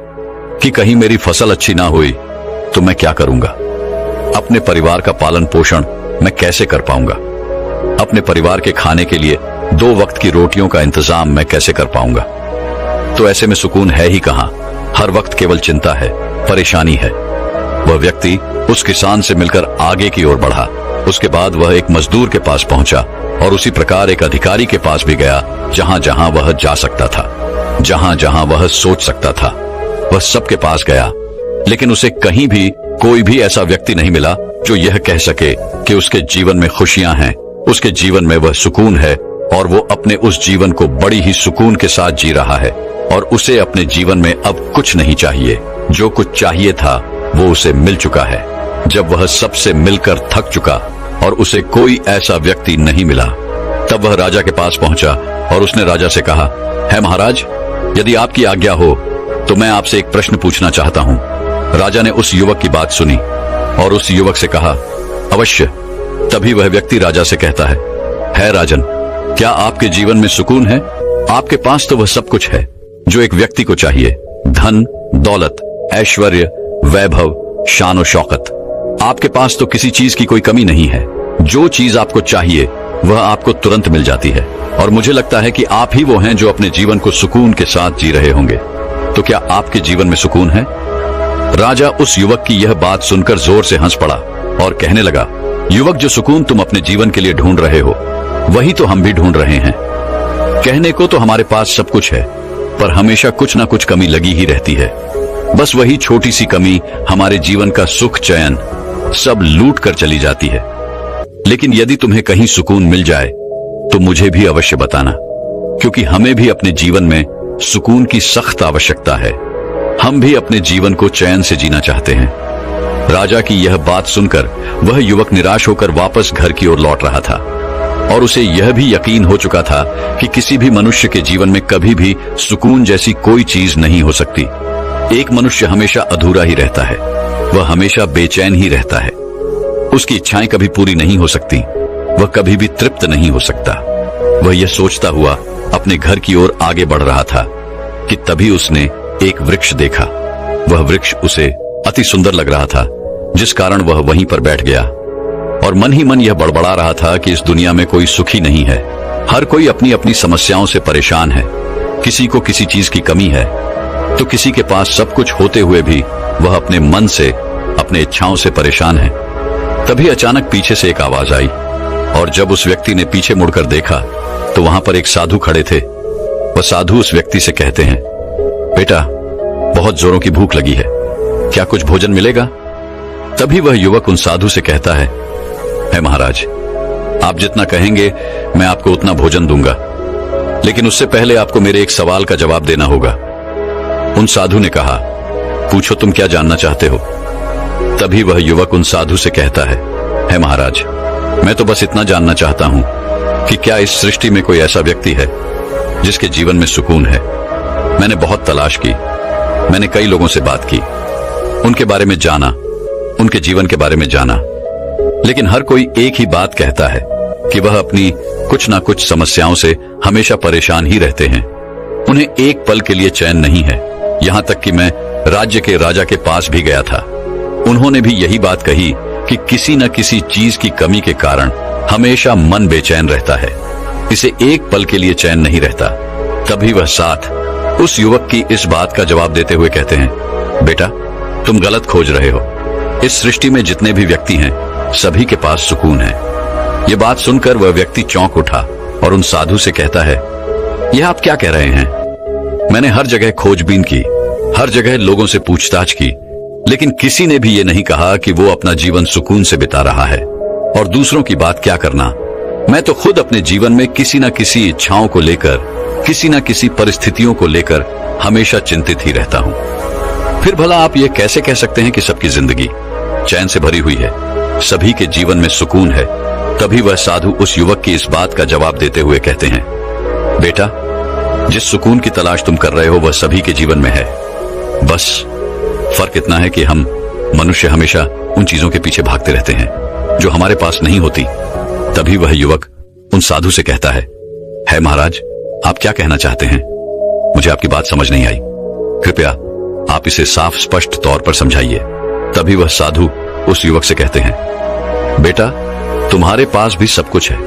कि कहीं मेरी फसल अच्छी ना हुई तो मैं क्या करूंगा। अपने परिवार का पालन पोषण मैं कैसे कर पाऊंगा। अपने परिवार के खाने के लिए 2 वक्त की रोटियों का इंतजाम मैं कैसे कर पाऊंगा। तो ऐसे में सुकून है ही कहां, हर वक्त केवल चिंता है, परेशानी है। वह व्यक्ति उस किसान से मिलकर आगे की ओर बढ़ा। उसके बाद वह एक मजदूर के पास पहुंचा और उसी प्रकार एक अधिकारी के पास भी गया। जहां जहां वह जा सकता था, जहां जहां वह सोच सकता था, वह सबके पास गया, लेकिन उसे कहीं भी कोई भी ऐसा व्यक्ति नहीं मिला जो यह कह सके कि उसके जीवन में खुशियां हैं, उसके जीवन में वह सुकून है और वो अपने उस जीवन को बड़ी ही सुकून के साथ जी रहा है और उसे अपने जीवन में अब कुछ नहीं चाहिए। जो कुछ चाहिए था वो उसे मिल चुका है। जब वह सबसे मिलकर थक चुका और उसे कोई ऐसा व्यक्ति नहीं मिला, तब वह राजा के पास पहुंचा और उसने राजा से कहा, है महाराज, यदि आपकी आज्ञा हो तो मैं आपसे एक प्रश्न पूछना चाहता हूं। राजा ने उस युवक की बात सुनी और उस युवक से कहा, अवश्य। तभी वह व्यक्ति राजा से कहता है राजन, क्या आपके जीवन में सुकून है? आपके पास तो वह सब कुछ है जो एक व्यक्ति को चाहिए, धन, दौलत, ऐश्वर्य, वैभव, शान और शौकत। आपके पास तो किसी चीज की कोई कमी नहीं है। जो चीज आपको चाहिए वह आपको तुरंत मिल जाती है और मुझे लगता है कि आप ही वो हैं जो अपने जीवन को सुकून के साथ जी रहे होंगे। तो क्या आपके जीवन में सुकून है? राजा उस युवक की यह बात सुनकर जोर से हंस पड़ा और कहने लगा, युवक, जो सुकून तुम अपने जीवन के लिए ढूंढ रहे हो वही तो हम भी ढूंढ रहे हैं। कहने को तो हमारे पास सब कुछ है, पर हमेशा कुछ ना कुछ कमी लगी ही रहती है। बस वही छोटी सी कमी हमारे जीवन का सुख, चैन सब लूट कर चली जाती है। लेकिन यदि तुम्हें कहीं सुकून मिल जाए तो मुझे भी अवश्य बताना, क्योंकि हमें भी अपने जीवन में सुकून की सख्त आवश्यकता है। हम भी अपने जीवन को चैन से जीना चाहते हैं। राजा की यह बात सुनकर वह युवक निराश होकर वापस घर की ओर लौट रहा था और उसे यह भी यकीन हो चुका था कि किसी भी मनुष्य के जीवन में कभी भी सुकून जैसी कोई चीज नहीं हो सकती। एक मनुष्य हमेशा अधूरा ही रहता है, वह हमेशा बेचैन ही रहता है। उसकी इच्छाएं कभी पूरी नहीं हो सकती, वह कभी भी तृप्त नहीं हो सकता। वह यह सोचता हुआ अपने घर की ओर आगे बढ़ रहा था कि तभी उसने एक वृक्ष देखा। वह वृक्ष उसे अति सुंदर लग रहा था, जिस कारण वह वहीं पर बैठ गया और मन ही मन यह बड़बड़ा रहा था कि इस दुनिया में कोई सुखी नहीं है। हर कोई अपनी अपनी समस्याओं से परेशान है। किसी को किसी चीज की कमी है तो किसी के पास सब कुछ होते हुए भी वह अपने मन से, अपने इच्छाओं से परेशान है। तभी अचानक पीछे से एक आवाज आई और जब उस व्यक्ति ने पीछे मुड़कर देखा तो वहां पर एक साधु खड़े थे। वह साधु उस व्यक्ति से कहते हैं, बेटा, बहुत जोरों की भूख लगी है, क्या कुछ भोजन मिलेगा? तभी वह युवक उन साधु से कहता है महाराज, आप जितना कहेंगे मैं आपको उतना भोजन दूंगा, लेकिन उससे पहले आपको मेरे एक सवाल का जवाब देना होगा। उन साधु ने कहा, पूछो, तुम क्या जानना चाहते हो? तभी वह युवक उन साधु से कहता है महाराज, मैं तो बस इतना जानना चाहता हूं कि क्या इस सृष्टि में कोई ऐसा व्यक्ति है जिसके जीवन में सुकून है? मैंने बहुत तलाश की, मैंने कई लोगों से बात की, उनके बारे में जाना, उनके जीवन के बारे में जाना, लेकिन हर कोई एक ही बात कहता है कि वह अपनी कुछ ना कुछ समस्याओं से हमेशा परेशान ही रहते हैं। उन्हें एक पल के लिए चैन नहीं है। यहां तक कि मैं राज्य के राजा के पास भी गया था, उन्होंने भी यही बात कही कि किसी न किसी चीज की कमी के कारण हमेशा मन बेचैन रहता है, इसे एक पल के लिए चैन नहीं रहता। तभी वह साथ उस युवक की इस बात का जवाब देते हुए कहते हैं, बेटा, तुम गलत खोज रहे हो। इस सृष्टि में जितने भी व्यक्ति हैं सभी के पास सुकून है। ये बात सुनकर वह व्यक्ति चौंक उठा और उन साधु से कहता है, यह आप क्या कह रहे हैं? मैंने हर जगह खोजबीन की, हर जगह लोगों से पूछताछ की, लेकिन किसी ने भी ये नहीं कहा कि वो अपना जीवन सुकून से बिता रहा है। और दूसरों की बात क्या करना, मैं तो खुद अपने जीवन में किसी न किसी इच्छाओं को लेकर, किसी न किसी परिस्थितियों को लेकर हमेशा चिंतित ही रहता हूं। फिर भला आप ये कैसे कह सकते हैं कि सबकी जिंदगी चैन से भरी हुई है, सभी के जीवन में सुकून है? तभी वह साधु उस युवक की इस बात का जवाब देते हुए कहते हैं, बेटा, जिस सुकून की तलाश तुम कर रहे हो वह सभी के जीवन में है। बस फर्क इतना है कि हम मनुष्य हमेशा उन चीजों के पीछे भागते रहते हैं जो हमारे पास नहीं होती। तभी वह युवक उन साधु से कहता है महाराज, आप क्या कहना चाहते हैं? मुझे आपकी बात समझ नहीं आई, कृपया आप इसे साफ स्पष्ट तौर पर समझाइए। तभी वह साधु उस युवक से कहते हैं, बेटा, तुम्हारे पास भी सब कुछ है,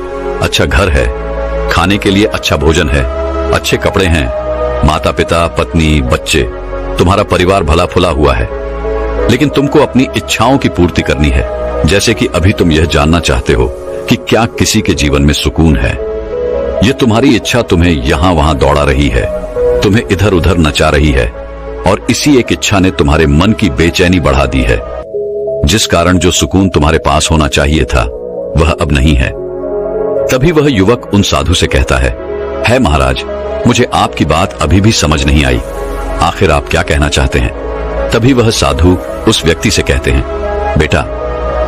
अच्छा घर है, खाने के लिए अच्छा भोजन है, अच्छे कपड़े हैं, माता पिता, पत्नी, बच्चे, तुम्हारा परिवार भला फुला हुआ है, लेकिन तुमको अपनी इच्छाओं की पूर्ति करनी है। जैसे कि अभी तुम यह जानना चाहते हो कि क्या किसी के जीवन में सुकून है। यह तुम्हारी इच्छा तुम्हें यहां वहां दौड़ा रही है, तुम्हें इधर उधर नचा रही है, और इसी एक इच्छा ने तुम्हारे मन की बेचैनी बढ़ा दी है, जिस कारण जो सुकून तुम्हारे पास होना चाहिए था वह अब नहीं है। तभी वह युवक उन साधु से कहता है महाराज, मुझे आपकी बात अभी भी समझ नहीं आई, आखिर आप क्या कहना चाहते हैं? तभी वह साधु उस व्यक्ति से कहते हैं, बेटा,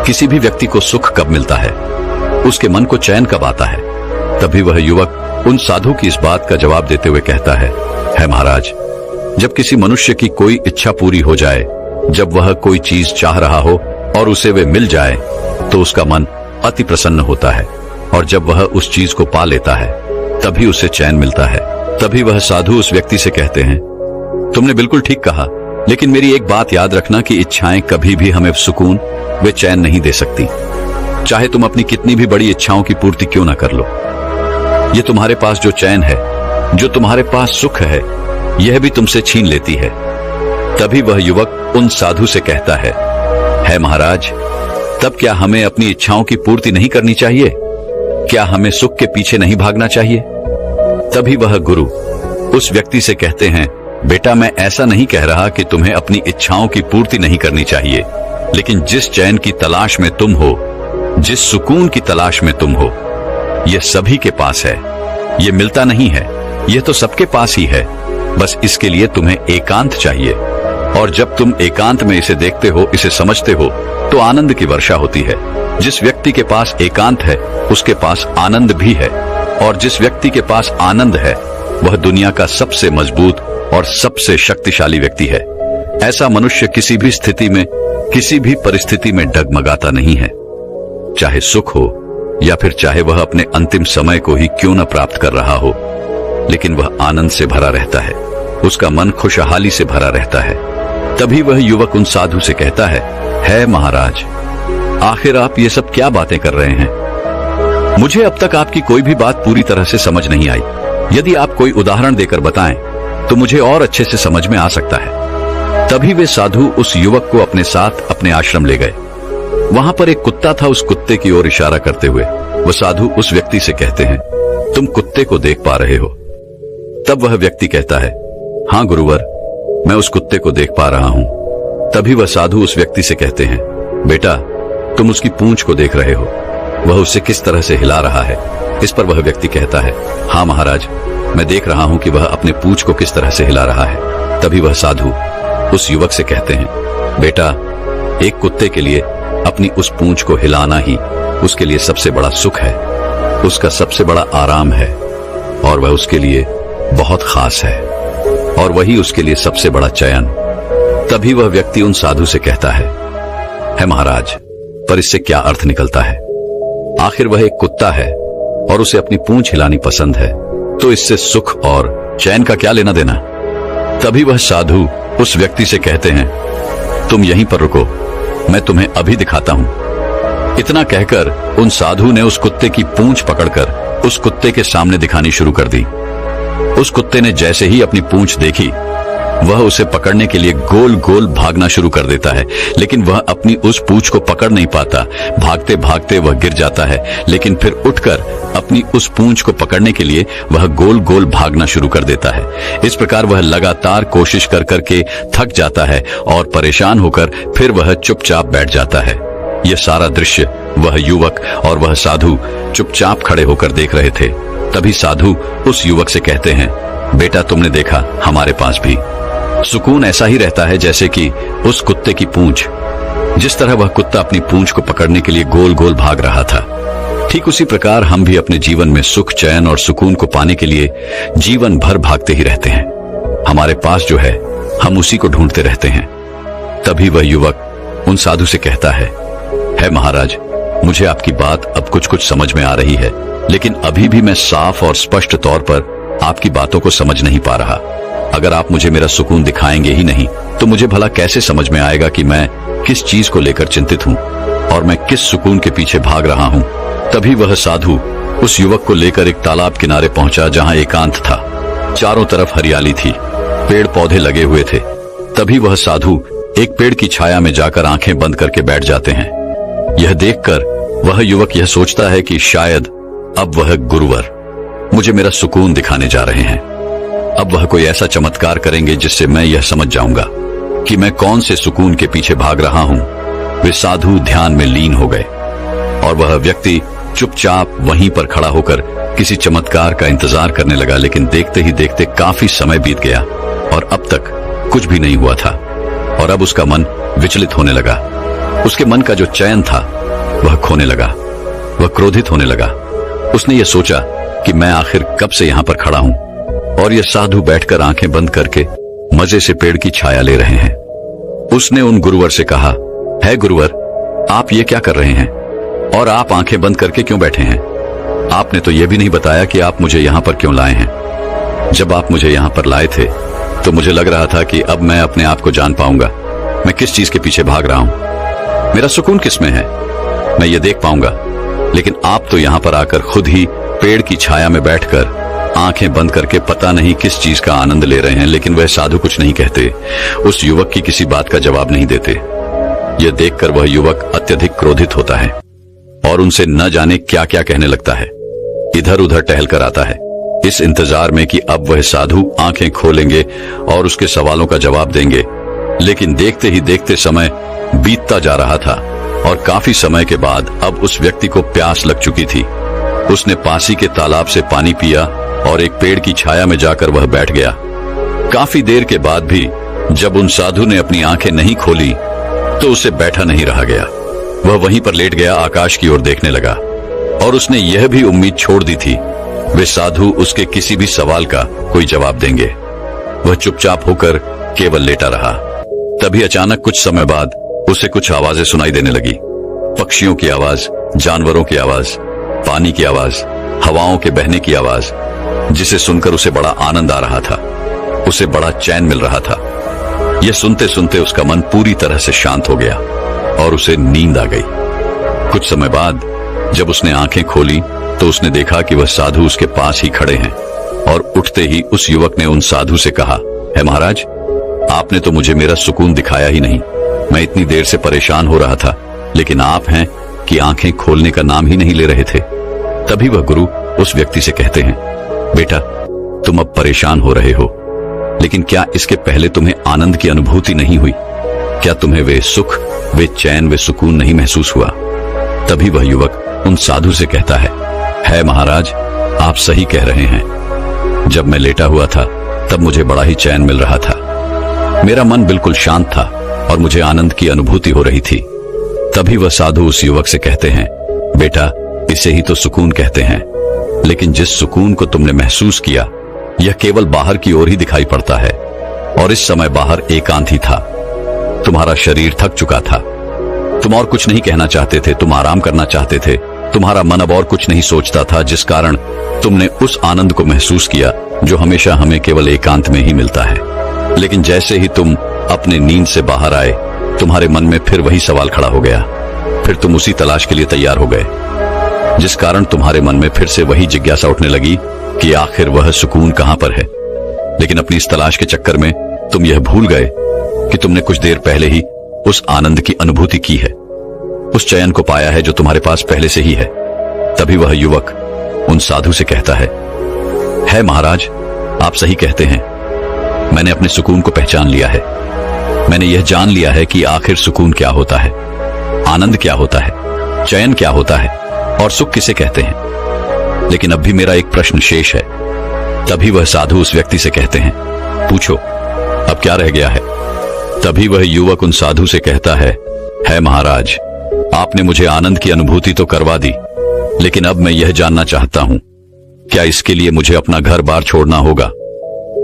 किसी भी व्यक्ति को सुख कब मिलता है, उसके मन को चैन कब आता है? तभी वह युवक उन साधु की इस बात का जवाब देते हुए कहता है महाराज, जब किसी मनुष्य की कोई इच्छा पूरी हो जाए, जब वह कोई चीज चाह रहा हो और उसे वे मिल जाए, तो उसका मन अति प्रसन्न होता है, और जब वह उस चीज को पा लेता है तभी उसे चैन मिलता है। तभी वह साधु उस व्यक्ति से कहते हैं, तुमने बिल्कुल ठीक कहा, लेकिन मेरी एक बात याद रखना कि इच्छाएं कभी भी हमें सुकून व चैन नहीं दे सकती, चाहे तुम अपनी कितनी भी बड़ी इच्छाओं की पूर्ति क्यों ना कर लो। ये तुम्हारे पास जो चैन है, जो तुम्हारे पास सुख है, यह भी तुमसे छीन लेती है। तभी वह युवक उन साधु से कहता है महाराज, तब क्या हमें अपनी इच्छाओं की पूर्ति नहीं करनी चाहिए? क्या हमें सुख के पीछे नहीं भागना चाहिए? तभी वह गुरु उस व्यक्ति से कहते हैं, बेटा, मैं ऐसा नहीं कह रहा कि तुम्हें अपनी इच्छाओं की पूर्ति नहीं करनी चाहिए, लेकिन जिस चैन की तलाश में तुम हो, जिस सुकून की तलाश में तुम हो, यह सभी के पास है, यह मिलता नहीं है, यह तो सबके पास ही है। बस इसके लिए तुम्हें एकांत चाहिए, और जब तुम एकांत में इसे देखते हो, इसे समझते हो, तो आनंद की वर्षा होती है। जिस व्यक्ति के पास एकांत है, उसके पास आनंद भी है, और जिस व्यक्ति के पास आनंद है, वह दुनिया का सबसे मजबूत और सबसे शक्तिशाली व्यक्ति है। ऐसा मनुष्य किसी भी स्थिति में, किसी भी परिस्थिति में डगमगाता नहीं है, चाहे सुख हो या फिर चाहे वह अपने अंतिम समय को ही क्यों न प्राप्त कर रहा हो, लेकिन वह आनंद से भरा रहता है, उसका मन खुशहाली से भरा रहता है। तभी वह युवक उन साधु से कहता है महाराज, आखिर आप ये सब क्या बातें कर रहे हैं? मुझे अब तक आपकी कोई भी बात पूरी तरह से समझ नहीं आई। यदि आप कोई उदाहरण देकर बताएं तो मुझे और अच्छे से समझ में आ सकता है। तभी वे साधु उस युवक को अपने साथ अपने आश्रम ले गए। वहां पर एक कुत्ता था। उस कुत्ते की ओर इशारा करते हुए वह साधु उस व्यक्ति से कहते हैं, तुम कुत्ते को देख पा रहे हो? तब वह व्यक्ति कहता है, हाँ गुरुवर, मैं उस कुत्ते को देख पा रहा हूं। तभी वह साधु उस व्यक्ति से कहते हैं, बेटा, तुम उसकी पूंछ को देख रहे हो, वह उसे किस तरह से हिला रहा है? इस पर वह व्यक्ति कहता है, हाँ महाराज, मैं देख रहा हूं कि वह अपने पूंछ को किस तरह से हिला रहा है। तभी वह साधु उस युवक से कहते हैं, बेटा, एक कुत्ते के लिए अपनी उस पूंछ को हिलाना ही उसके लिए सबसे बड़ा सुख है, उसका सबसे बड़ा आराम है, और वह उसके लिए बहुत खास है, और वही उसके लिए सबसे बड़ा चयन। तभी वह व्यक्ति उन साधु से कहता है महाराज, पर इससे क्या अर्थ निकलता है? आखिर वह एक कुत्ता है और उसे अपनी पूंछ हिलानी पसंद है, तो इससे सुख और चैन का क्या लेना देना? तभी वह साधु उस व्यक्ति से कहते हैं, तुम यहीं पर रुको, मैं तुम्हें अभी दिखाता हूं। इतना कहकर उन साधु ने उस कुत्ते की पूंछ पकड़कर उस कुत्ते के सामने दिखानी शुरू कर दी। उस कुत्ते ने जैसे ही अपनी पूंछ देखी, वह उसे पकड़ने के लिए गोल गोल भागना शुरू कर देता है, लेकिन वह अपनी उस पूंछ को पकड़ नहीं पाता। भागते भागते वह गिर जाता है, लेकिन फिर उठकर अपनी उस पूंछ को पकड़ने के लिए वह गोल गोल भागना शुरू कर देता है। इस प्रकार वह लगातार कोशिश कर करके थक जाता है और परेशान होकर फिर वह चुपचाप बैठ जाता है। यह सारा दृश्य वह युवक और वह साधु चुपचाप खड़े होकर देख रहे थे। तभी साधु उस युवक से कहते हैं, बेटा, तुमने देखा, हमारे पास भी सुकून ऐसा ही रहता है जैसे कि उस कुत्ते की पूंछ। जिस तरह वह कुत्ता अपनी पूंछ को पकड़ने के लिए गोल गोल भाग रहा था, ठीक उसी प्रकार हम भी अपने जीवन में सुख, चैन और सुकून को पाने के लिए जीवन भर भागते ही रहते हैं। हमारे पास जो है, हम उसी को ढूंढते रहते हैं। तभी वह युवक उन साधु से कहता है महाराज, मुझे आपकी बात अब कुछ कुछ समझ में आ रही है, लेकिन अभी भी मैं साफ और स्पष्ट तौर पर आपकी बातों को समझ नहीं पा रहा। अगर आप मुझे मेरा सुकून दिखाएंगे ही नहीं, तो मुझे भला कैसे समझ में आएगा कि मैं किस चीज को लेकर चिंतित हूँ और मैं किस सुकून के पीछे भाग रहा हूँ। तभी वह साधु उस युवक को लेकर एक तालाब किनारे पहुंचा, जहाँ एकांत था। चारों तरफ हरियाली थी, पेड़ पौधे लगे हुए थे। तभी वह साधु एक पेड़ की छाया में जाकर आंखें बंद करके बैठ जाते हैं। यह देखकर वह युवक यह सोचता है कि शायद अब वह गुरुवर मुझे मेरा सुकून दिखाने जा रहे हैं। अब वह कोई ऐसा चमत्कार करेंगे जिससे मैं यह समझ जाऊंगा कि मैं कौन से सुकून के पीछे भाग रहा हूं। वे साधु ध्यान में लीन हो गए और वह व्यक्ति चुपचाप वहीं पर खड़ा होकर किसी चमत्कार का इंतजार करने लगा, लेकिन देखते ही देखते काफी समय बीत गया और अब तक कुछ भी नहीं हुआ था। और अब उसका मन विचलित होने लगा। उसके मन का जो चैन था वह खोने लगा, वह क्रोधित होने लगा। उसने ये सोचा कि मैं आखिर कब से यहाँ पर खड़ा हूँ और ये साधु बैठकर आंखें बंद करके मजे से पेड़ की छाया ले रहे हैं। उसने उन गुरुवर से कहा, है गुरुवर, आप ये क्या कर रहे हैं और आप आंखें बंद करके क्यों बैठे हैं? आपने तो ये भी नहीं बताया कि आप मुझे यहाँ पर क्यों लाए हैं। जब आप मुझे यहाँ पर लाए थे तो मुझे लग रहा था कि अब मैं अपने आप को जान पाऊंगा, मैं किस चीज के पीछे भाग रहा हूँ, मेरा सुकून किसमें है, मैं ये देख पाऊंगा। लेकिन आप तो यहाँ पर आकर खुद ही पेड़ की छाया में बैठकर आंखें बंद करके पता नहीं किस चीज का आनंद ले रहे हैं। लेकिन वह साधु कुछ नहीं कहते, उस युवक की किसी बात का जवाब नहीं देते। यह देखकर वह युवक अत्यधिक क्रोधित होता है और उनसे न जाने क्या क्या कहने लगता है। इधर उधर टहल कर आता है इस इंतजार में कि अब वह साधु आंखें खोलेंगे और उसके सवालों का जवाब देंगे। लेकिन देखते ही देखते समय बीतता जा रहा था और काफी समय के बाद अब उस व्यक्ति को प्यास लग चुकी थी। उसने पासी के तालाब से पानी पिया और एक पेड़ की छाया में जाकर वह बैठ गया। काफी देर के बाद भी जब उन साधु ने अपनी आंखें नहीं खोली तो उसे बैठा नहीं रहा गया। वह वहीं पर लेट गया, आकाश की ओर देखने लगा और उसने यह भी उम्मीद छोड़ दी थी वे साधु उसके किसी भी सवाल का कोई जवाब देंगे। वह चुपचाप होकर केवल लेटा रहा। तभी अचानक कुछ समय बाद उसे कुछ आवाजें सुनाई देने लगी। पक्षियों की आवाज, जानवरों की आवाज, पानी की आवाज, हवाओं के बहने की आवाज, जिसे सुनकर उसे बड़ा आनंद आ रहा था, उसे बड़ा चैन मिल रहा था। यह सुनते सुनते उसका मन पूरी तरह से शांत हो गया और उसे नींद आ गई। कुछ समय बाद जब उसने आंखें खोली तो उसने देखा कि वह साधु उसके पास ही खड़े हैं और उठते ही उस युवक ने उन साधु से कहा, है महाराज, आपने तो मुझे मेरा सुकून दिखाया ही नहीं। मैं इतनी देर से परेशान हो रहा था, लेकिन आप हैं कि आंखें खोलने का नाम ही नहीं ले रहे थे। तभी वह गुरु उस व्यक्ति से कहते हैं, बेटा, तुम अब परेशान हो रहे हो, लेकिन क्या इसके पहले तुम्हें आनंद की अनुभूति नहीं हुई? क्या तुम्हें वे सुख, वे चैन, वे सुकून नहीं महसूस हुआ? तभी वह युवक उन साधु से कहता है महाराज, आप सही कह रहे हैं। जब मैं लेटा हुआ था तब मुझे बड़ा ही चैन मिल रहा था। मेरा मन बिल्कुल शांत था और मुझे आनंद की अनुभूति हो रही थी। तभी वह साधु उस युवक से कहते हैं, बेटा, इसे ही तो सुकून कहते हैं, लेकिन जिस सुकून को तुमने महसूस किया यह केवल बाहर की ओर ही दिखाई पड़ता है और इस समय बाहर एकांत ही था। तुम्हारा शरीर थक चुका था, तुम और कुछ नहीं कहना चाहते थे, तुम आराम करना चाहते थे, तुम्हारा मन अब और कुछ नहीं सोचता था, जिस कारण तुमने उस आनंद को महसूस किया जो हमेशा हमें केवल एकांत में ही मिलता है। लेकिन जैसे ही तुम अपने नींद से बाहर आए, तुम्हारे मन में फिर वही सवाल खड़ा हो गया। फिर तुम उसी तलाश के लिए तैयार हो गए, जिस कारण तुम्हारे मन में फिर से वही जिज्ञासा उठने लगी कि आखिर वह सुकून कहां पर है। लेकिन अपनी इस तलाश के चक्कर में तुम यह भूल गए कि तुमने कुछ देर पहले ही उस आनंद की अनुभूति की है, उस चयन को पाया है जो तुम्हारे पास पहले से ही है। तभी वह युवक उन साधु से कहता है महाराज, आप सही कहते हैं, मैंने अपने सुकून को पहचान लिया है। मैंने यह जान लिया है कि आखिर सुकून क्या होता है, आनंद क्या होता है, चयन क्या होता है और सुख किसे कहते हैं। लेकिन अब भी मेरा एक प्रश्न शेष है। तभी वह साधु उस व्यक्ति से कहते हैं, पूछो, अब क्या रह गया है? तभी वह युवक उन साधु से कहता है महाराज, आपने मुझे आनंद की अनुभूति तो करवा दी, लेकिन अब मैं यह जानना चाहता हूं, क्या इसके लिए मुझे अपना घर बार छोड़ना होगा?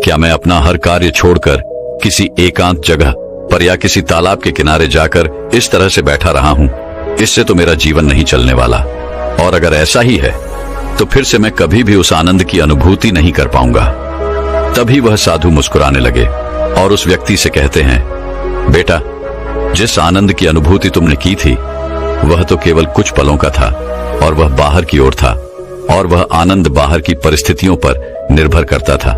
क्या मैं अपना हर कार्य छोड़कर किसी एकांत जगह पर या किसी तालाब के किनारे जाकर इस तरह से बैठा रहा हूं? इससे तो मेरा जीवन नहीं चलने वाला, और अगर ऐसा ही है तो फिर से मैं कभी भी उस आनंद की अनुभूति नहीं कर पाऊंगा। तभी वह साधु मुस्कुराने लगे और उस व्यक्ति से कहते हैं, बेटा, जिस आनंद की अनुभूति तुमने की थी वह तो केवल कुछ पलों का था और वह बाहर की ओर था, और वह आनंद बाहर की परिस्थितियों पर निर्भर करता था।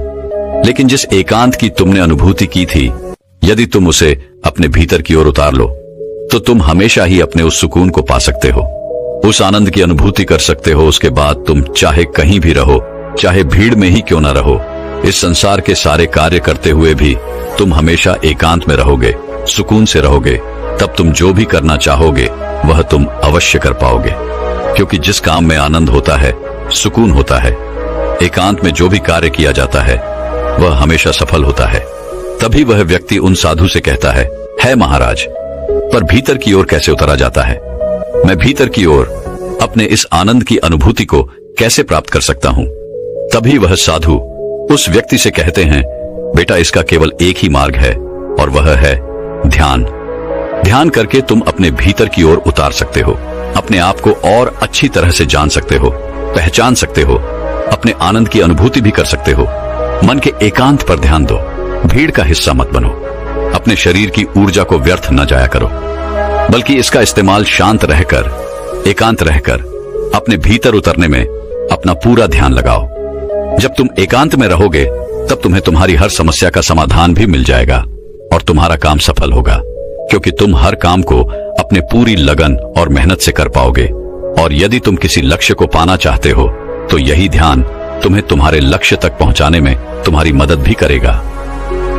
लेकिन जिस एकांत की तुमने अनुभूति की थी, यदि तुम उसे अपने भीतर की ओर उतार लो तो तुम हमेशा ही अपने उस सुकून को पा सकते हो, उस आनंद की अनुभूति कर सकते हो। उसके बाद तुम चाहे कहीं भी रहो, चाहे भीड़ में ही क्यों न रहो, इस संसार के सारे कार्य करते हुए भी तुम हमेशा एकांत में रहोगे, सुकून से रहोगे। तब तुम जो भी करना चाहोगे वह तुम अवश्य कर पाओगे। क्योंकि जिस काम में आनंद होता है, सुकून होता है, एकांत में जो भी कार्य किया जाता है वह हमेशा सफल होता है। तभी वह व्यक्ति उन साधु से कहता है महाराज, पर भीतर की ओर कैसे उतरा जाता है? मैं भीतर की ओर अपने इस आनंद की अनुभूति को कैसे प्राप्त कर सकता हूं? तभी वह साधु उस व्यक्ति से कहते हैं, बेटा, इसका केवल एक ही मार्ग है और वह है ध्यान। ध्यान करके तुम अपने भीतर की ओर उतार सकते हो, अपने आप को और अच्छी तरह से जान सकते हो, पहचान सकते हो, अपने आनंद की अनुभूति भी कर सकते हो। मन के एकांत पर ध्यान दो, भीड़ का हिस्सा मत बनो, अपने शरीर की ऊर्जा को व्यर्थ न जाया करो, बल्कि इसका इस्तेमाल शांत रहकर, एकांत रहकर अपने भीतर उतरने में अपना पूरा ध्यान लगाओ। जब तुम एकांत में रहोगे तब तुम्हें तुम्हारी हर समस्या का समाधान भी मिल जाएगा और तुम्हारा काम सफल होगा, क्योंकि तुम हर काम को अपने पूरी लगन और मेहनत से कर पाओगे। और यदि तुम किसी लक्ष्य को पाना चाहते हो तो यही ध्यान तुम्हें तुम्हारे लक्ष्य तक पहुंचाने में तुम्हारी मदद भी करेगा।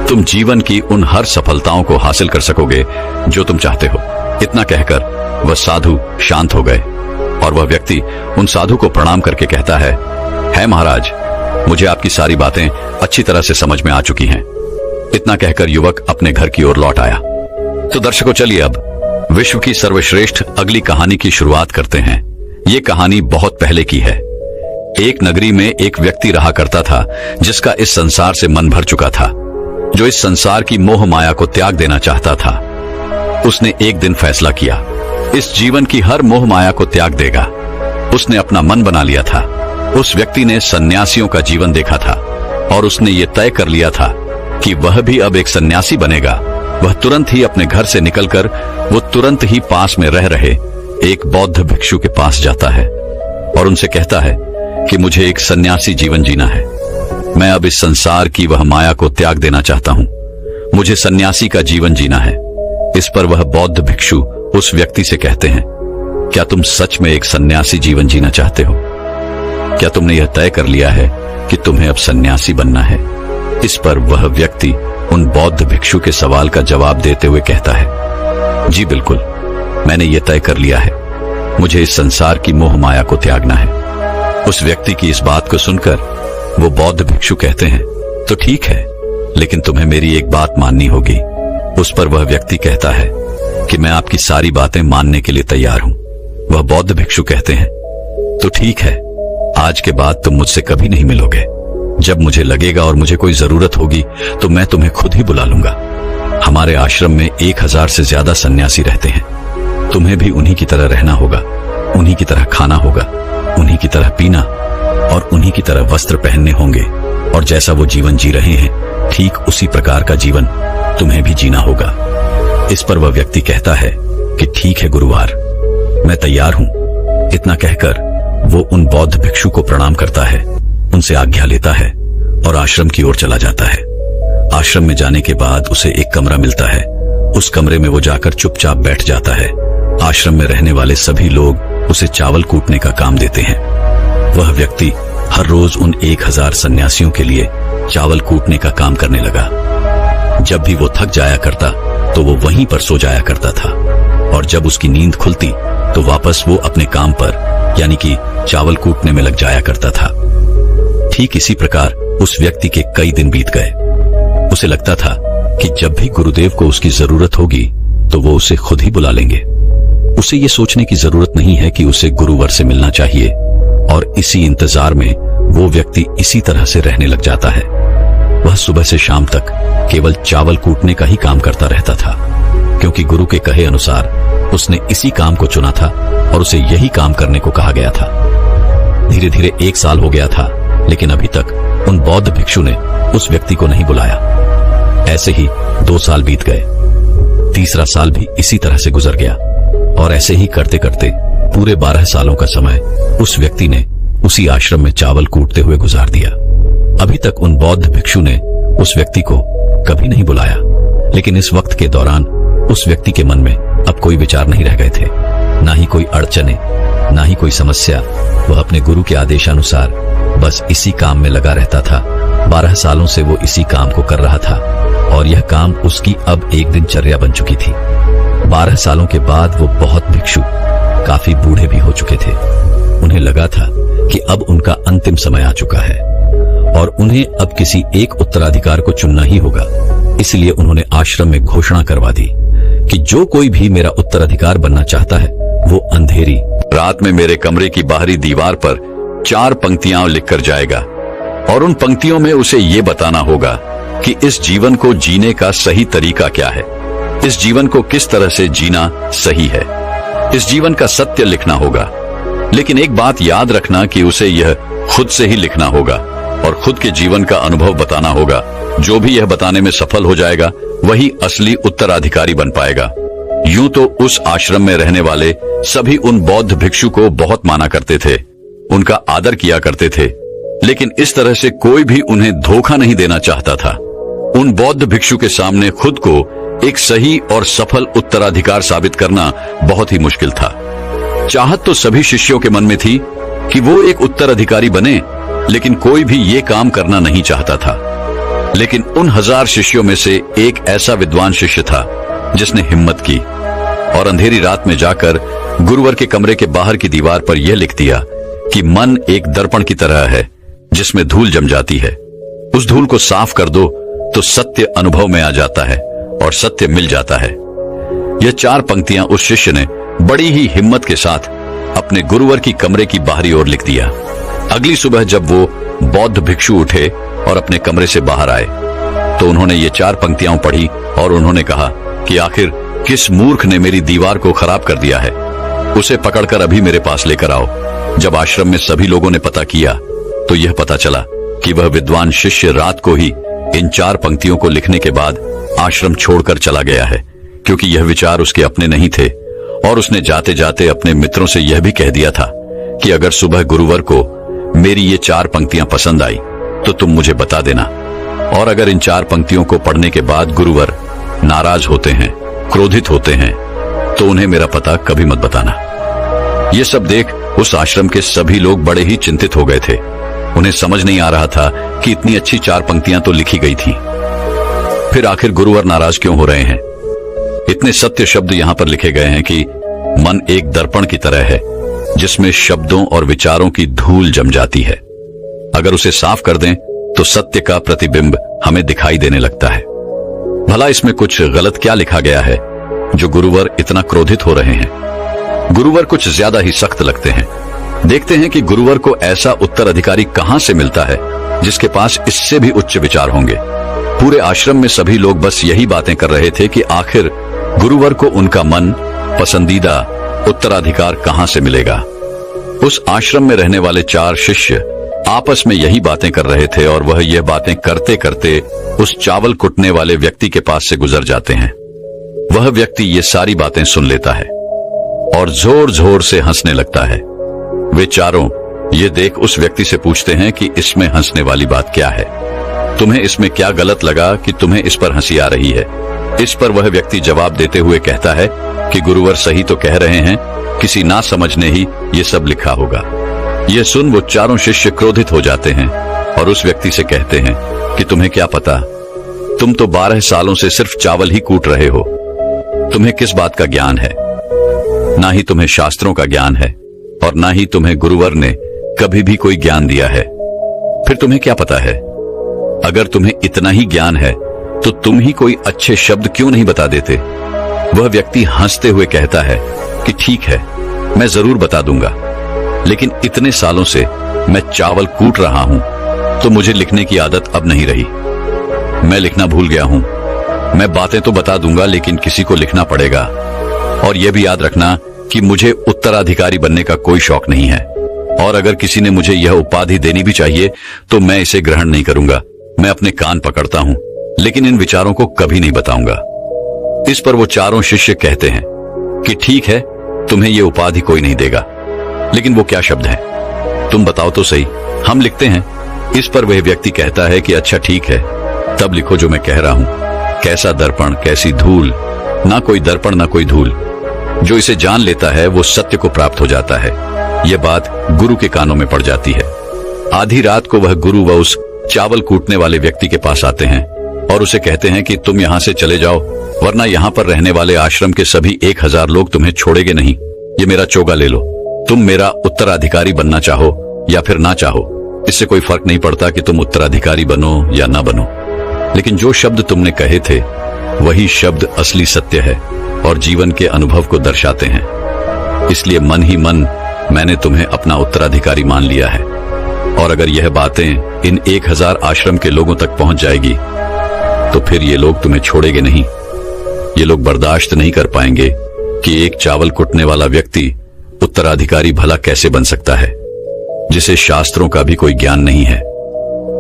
तुम जीवन की उन हर सफलताओं को हासिल कर सकोगे जो तुम चाहते हो। इतना कहकर वह साधु शांत हो गए और वह व्यक्ति उन साधु को प्रणाम करके कहता है महाराज, मुझे आपकी सारी बातें अच्छी तरह से समझ में आ चुकी हैं। इतना कहकर युवक अपने घर की ओर लौट आया। तो दर्शकों, चलिए अब विश्व की सर्वश्रेष्ठ अगली कहानी की शुरुआत करते हैं। ये कहानी बहुत पहले की है। एक नगरी में एक व्यक्ति रहा करता था जिसका इस संसार से मन भर चुका था, जो इस संसार की मोह माया को त्याग देना चाहता था। उसने एक दिन फैसला किया, इस जीवन की हर मोह माया को त्याग देगा। उसने अपना मन बना लिया था। उस व्यक्ति ने सन्यासियों का जीवन देखा था और उसने ये तय कर लिया था कि वह भी अब एक सन्यासी बनेगा। वह तुरंत ही अपने घर से निकलकर वो तुरंत ही पास में रह रहे एक बौद्ध भिक्षु के पास जाता है और उनसे कहता है कि मुझे एक सन्यासी जीवन जीना है। मैं अब इस संसार की वह माया को त्याग देना चाहता हूं। मुझे सन्यासी का जीवन जीना है। इस पर वह बौद्ध भिक्षु उस व्यक्ति से कहते हैं, क्या तुम सच में एक सन्यासी जीवन जीना चाहते हो? क्या तुमने यह तय कर लिया है कि तुम्हें अब सन्यासी बनना है? इस पर वह व्यक्ति उन बौद्ध भिक्षु के सवाल का जवाब देते हुए कहता है, जी बिल्कुल, मैंने यह तय कर लिया है। मुझे इस संसार की मोह माया को त्यागना है। उस व्यक्ति की इस बात को सुनकर वो बौद्ध भिक्षु कहते हैं, तो ठीक है, लेकिन तुम्हें मेरी एक बात माननी होगी। उस पर वह व्यक्ति कहता है कि मैं आपकी सारी बातें मानने के लिए तैयार हूं। वह बौद्ध भिक्षु कहते हैं, तो ठीक है, आज के बाद तुम मुझसे कभी नहीं मिलोगे। जब मुझे लगेगा और मुझे कोई जरूरत होगी तो मैं तुम्हें खुद ही बुला लूंगा। हमारे आश्रम में 1000 से ज्यादा सन्यासी रहते हैं। तुम्हें भी उन्हीं की तरह रहना होगा, उन्हीं की तरह खाना होगा, उन्हीं की तरह पीना और उन्हीं की तरह वस्त्र पहनने होंगे। और जैसा वो जीवन जी रहे हैं, ठीक उसी प्रकार का जीवन तुम्हें भी जीना होगा। इस पर वह व्यक्ति कहता है कि ठीक है गुरुवार, मैं तैयार हूं। इतना कहकर वो उन बौद्ध भिक्षु को प्रणाम करता है, उनसे आज्ञा लेता है और आश्रम की ओर चला जाता है। आश्रम में जाने के बाद उसे एक कमरा मिलता है। उस कमरे में वो जाकर चुपचाप बैठ जाता है। आश्रम में रहने वाले सभी लोग उसे चावल कूटने का काम देते हैं। वह व्यक्ति हर रोज उन 1000 सन्यासियों के लिए चावल कूटने का काम करने लगा। जब भी वो थक जाया करता तो वो वहीं पर सो जाया करता था और जब उसकी नींद खुलती तो वापस वो अपने काम पर यानी कि चावल कूटने में लग जाया करता था। ठीक इसी प्रकार उस व्यक्ति के कई दिन बीत गए। उसे लगता था कि जब भी गुरुदेव को उसकी जरूरत होगी तो वो उसे खुद ही बुला लेंगे। उसे ये सोचने की जरूरत नहीं है कि उसे गुरुवर से मिलना चाहिए और इसी इंतजार में वो व्यक्ति इसी तरह से रहने लग जाता है। वह सुबह से शाम तक केवल चावल कूटने का ही काम करता रहता था, क्योंकि गुरु के कहे अनुसार उसने इसी काम को चुना था और उसे यही काम करने को कहा गया था। धीरे धीरे 1 साल हो गया था, लेकिन अभी तक उन बौद्ध भिक्षु ने उस व्यक्ति को नहीं बुलाया। ऐसे ही 2 साल बीत गए। 3रा साल भी इसी तरह से गुजर गया और ऐसे ही करते करते पूरे 12 सालों का समय उस व्यक्ति ने उसी आश्रम में चावल कूटते हुए गुजार दिया। अभी तक उन बौद्ध भिक्षु ने उस व्यक्ति को कभी नहीं बुलाया, लेकिन इस वक्त के दौरान उस व्यक्ति के मन में अब कोई विचार नहीं रह गए थे, ना ही कोई अड़चने, ना ही कोई समस्या। वह अपने गुरु के आदेशानुसार बस इसी काम में लगा रहता था। 12 सालों से वो इसी काम को कर रहा था और यह काम उसकी अब एक दिनचर्या बन चुकी थी। 12 सालों के बाद वो बहुत भिक्षु काफी बूढ़े भी हो चुके थे। उन्हें लगा था कि अब उनका अंतिम समय आ चुका है और उन्हें अब किसी एक उत्तराधिकार को चुनना ही होगा। इसलिए उन्होंने आश्रम में घोषणा करवा दी कि जो कोई भी मेरा उत्तराधिकार बनना चाहता है वो अंधेरी रात में मेरे कमरे की बाहरी दीवार पर 4 पंक्तियां लिखकर जाएगा और उन पंक्तियों में उसे ये बताना होगा कि इस जीवन को जीने का सही तरीका क्या है, इस जीवन को किस तरह से जीना सही है, इस जीवन का सत्य लिखना होगा। लेकिन एक बात याद रखना कि उसे यह खुद से ही लिखना होगा और खुद के जीवन का अनुभव बताना होगा। जो भी यह बताने में सफल हो जाएगा वही असली उत्तराधिकारी बन पाएगा। यूं तो उस आश्रम में रहने वाले सभी उन बौद्ध भिक्षु को बहुत माना करते थे, उनका आदर किया करते थे, लेकिन इस तरह से कोई भी उन्हें धोखा नहीं देना चाहता था। उन बौद्ध भिक्षु के सामने खुद को एक सही और सफल उत्तराधिकार साबित करना बहुत ही मुश्किल था। चाहत तो सभी शिष्यों के मन में थी कि वो एक उत्तराधिकारी बने, लेकिन कोई भी ये काम करना नहीं चाहता था। लेकिन उन 1000 शिष्यों में से एक ऐसा विद्वान शिष्य था जिसने हिम्मत की और अंधेरी रात में जाकर गुरुवर के कमरे के बाहर की दीवार पर यह लिख दिया कि मन एक दर्पण की तरह है जिसमें धूल जम जाती है। उस धूल को साफ कर दो तो सत्य अनुभव में आ जाता है और सत्य मिल जाता है। यह 4 पंक्तियां उस शिष्य ने बड़ी ही हिम्मत के साथ अपने गुरुवर की कमरे की बाहरी ओर लिख दिया। अगली सुबह जब वो बौद्ध भिक्षु उठे और अपने कमरे से बाहर आए तो उन्होंने ये 4 पंक्तियां पढ़ी और उन्होंने कहा कि आखिर किस मूर्ख ने मेरी दीवार को खराब कर दिया है, उसे पकड़कर अभी मेरे पास लेकर आओ। जब आश्रम में सभी लोगों ने पता किया तो यह पता चला कि वह विद्वान शिष्य रात को ही इन 4 पंक्तियों को लिखने के बाद आश्रम छोड़कर चला गया है, क्योंकि यह विचार उसके अपने नहीं थे और उसने जाते जाते अपने मित्रों से यह भी कह दिया था कि अगर सुबह गुरुवर को मेरी ये 4 पंक्तियां पसंद आई तो तुम मुझे बता देना, और अगर इन 4 पंक्तियों को पढ़ने के बाद गुरुवर नाराज होते हैं, क्रोधित होते हैं, तो उन्हें मेरा पता कभी मत बताना। ये सब देख उस आश्रम के सभी लोग बड़े ही चिंतित हो गए थे। उन्हें समझ नहीं आ रहा था कि इतनी अच्छी 4 पंक्तियां तो लिखी गई थी, फिर आखिर गुरुवर नाराज क्यों हो रहे हैं। इतने सत्य शब्द यहाँ पर लिखे गए हैं कि मन एक दर्पण की तरह है जिसमें शब्दों और विचारों की धूल जम जाती है। अगर उसे साफ कर दें तो सत्य का प्रतिबिंब हमें दिखाई देने लगता है। भला इसमें कुछ गलत क्या लिखा गया है जो गुरुवर इतना क्रोधित हो रहे हैं। गुरुवर कुछ ज्यादा ही सख्त लगते हैं। देखते हैं कि गुरुवर को ऐसा उत्तराधिकारी कहां से मिलता है जिसके पास इससे भी उच्च विचार होंगे। पूरे आश्रम में सभी लोग बस यही बातें कर रहे थे कि आखिर गुरुवर को उनका मन पसंदीदा उत्तराधिकार कहां से मिलेगा। उस आश्रम में रहने वाले 4 शिष्य आपस में यही बातें कर रहे थे और वह यह बातें करते करते उस चावल कुटने वाले व्यक्ति के पास से गुजर जाते हैं। वह व्यक्ति ये सारी बातें सुन लेता है और जोर जोर से हंसने लगता है। वे चारों ये देख उस व्यक्ति से पूछते हैं कि इसमें हंसने वाली बात क्या है, तुम्हें इसमें क्या गलत लगा कि तुम्हें इस पर हंसी आ रही है। इस पर वह व्यक्ति जवाब देते हुए कहता है कि गुरुवर सही तो कह रहे हैं, किसी ना समझने ही ये सब लिखा होगा। यह सुन वो चारों शिष्य क्रोधित हो जाते हैं और उस व्यक्ति से कहते हैं कि तुम्हें क्या पता, तुम तो 12 सालों से सिर्फ चावल ही कूट रहे हो, तुम्हें किस बात का ज्ञान है। ना ही तुम्हें शास्त्रों का ज्ञान है और ना ही तुम्हें गुरुवर ने कभी भी कोई ज्ञान दिया है, फिर तुम्हें क्या पता है। अगर तुम्हें इतना ही ज्ञान है तो तुम ही कोई अच्छे शब्द क्यों नहीं बता देते। वह व्यक्ति हंसते हुए कहता है कि ठीक है, मैं जरूर बता दूंगा, लेकिन इतने सालों से मैं चावल कूट रहा हूं तो मुझे लिखने की आदत अब नहीं रही। मैं लिखना भूल गया हूं। मैं बातें तो बता दूंगा लेकिन किसी को लिखना पड़ेगा। और यह भी याद रखना कि मुझे उत्तराधिकारी बनने का कोई शौक नहीं है, और अगर किसी ने मुझे यह उपाधि देनी भी चाहिए तो मैं इसे ग्रहण नहीं करूंगा। मैं अपने कान पकड़ता हूं, लेकिन इन विचारों को कभी नहीं बताऊंगा। इस पर वो चारों शिष्य कहते हैं कि ठीक है, तुम्हें यह उपाधि कोई नहीं देगा, लेकिन वो क्या शब्द है, तुम बताओ तो सही, हम लिखते हैं। इस पर वह व्यक्ति कहता है कि अच्छा ठीक है, तब लिखो जो मैं कह रहा हूं। कैसा दर्पण, कैसी धूल, ना कोई दर्पण ना कोई धूल। जो इसे जान लेता है वो सत्य को प्राप्त हो जाता है। यह बात गुरु के कानों में पड़ जाती है। आधी रात को वह गुरु व उस चावल कूटने वाले व्यक्ति के पास आते हैं और उसे कहते हैं कि तुम यहां से चले जाओ, वरना यहां पर रहने वाले आश्रम के सभी 1000 लोग तुम्हें छोड़ेंगे नहीं। ये मेरा चोगा ले लो। तुम मेरा उत्तराधिकारी बनना चाहो या फिर ना चाहो, इससे कोई फर्क नहीं पड़ता कि तुम उत्तराधिकारी बनो या ना बनो। लेकिन जो शब्द तुमने कहे थे वही शब्द असली सत्य है और जीवन के अनुभव को दर्शाते हैं। इसलिए मन ही मन मैंने तुम्हें अपना उत्तराधिकारी मान लिया है। और अगर यह बातें इन 1000 आश्रम के लोगों तक पहुंच जाएगी तो फिर ये लोग तुम्हें छोड़ेंगे नहीं। ये लोग बर्दाश्त नहीं कर पाएंगे कि एक चावल कुटने वाला व्यक्ति उत्तराधिकारी भला कैसे बन सकता है, जिसे शास्त्रों का भी कोई ज्ञान नहीं है।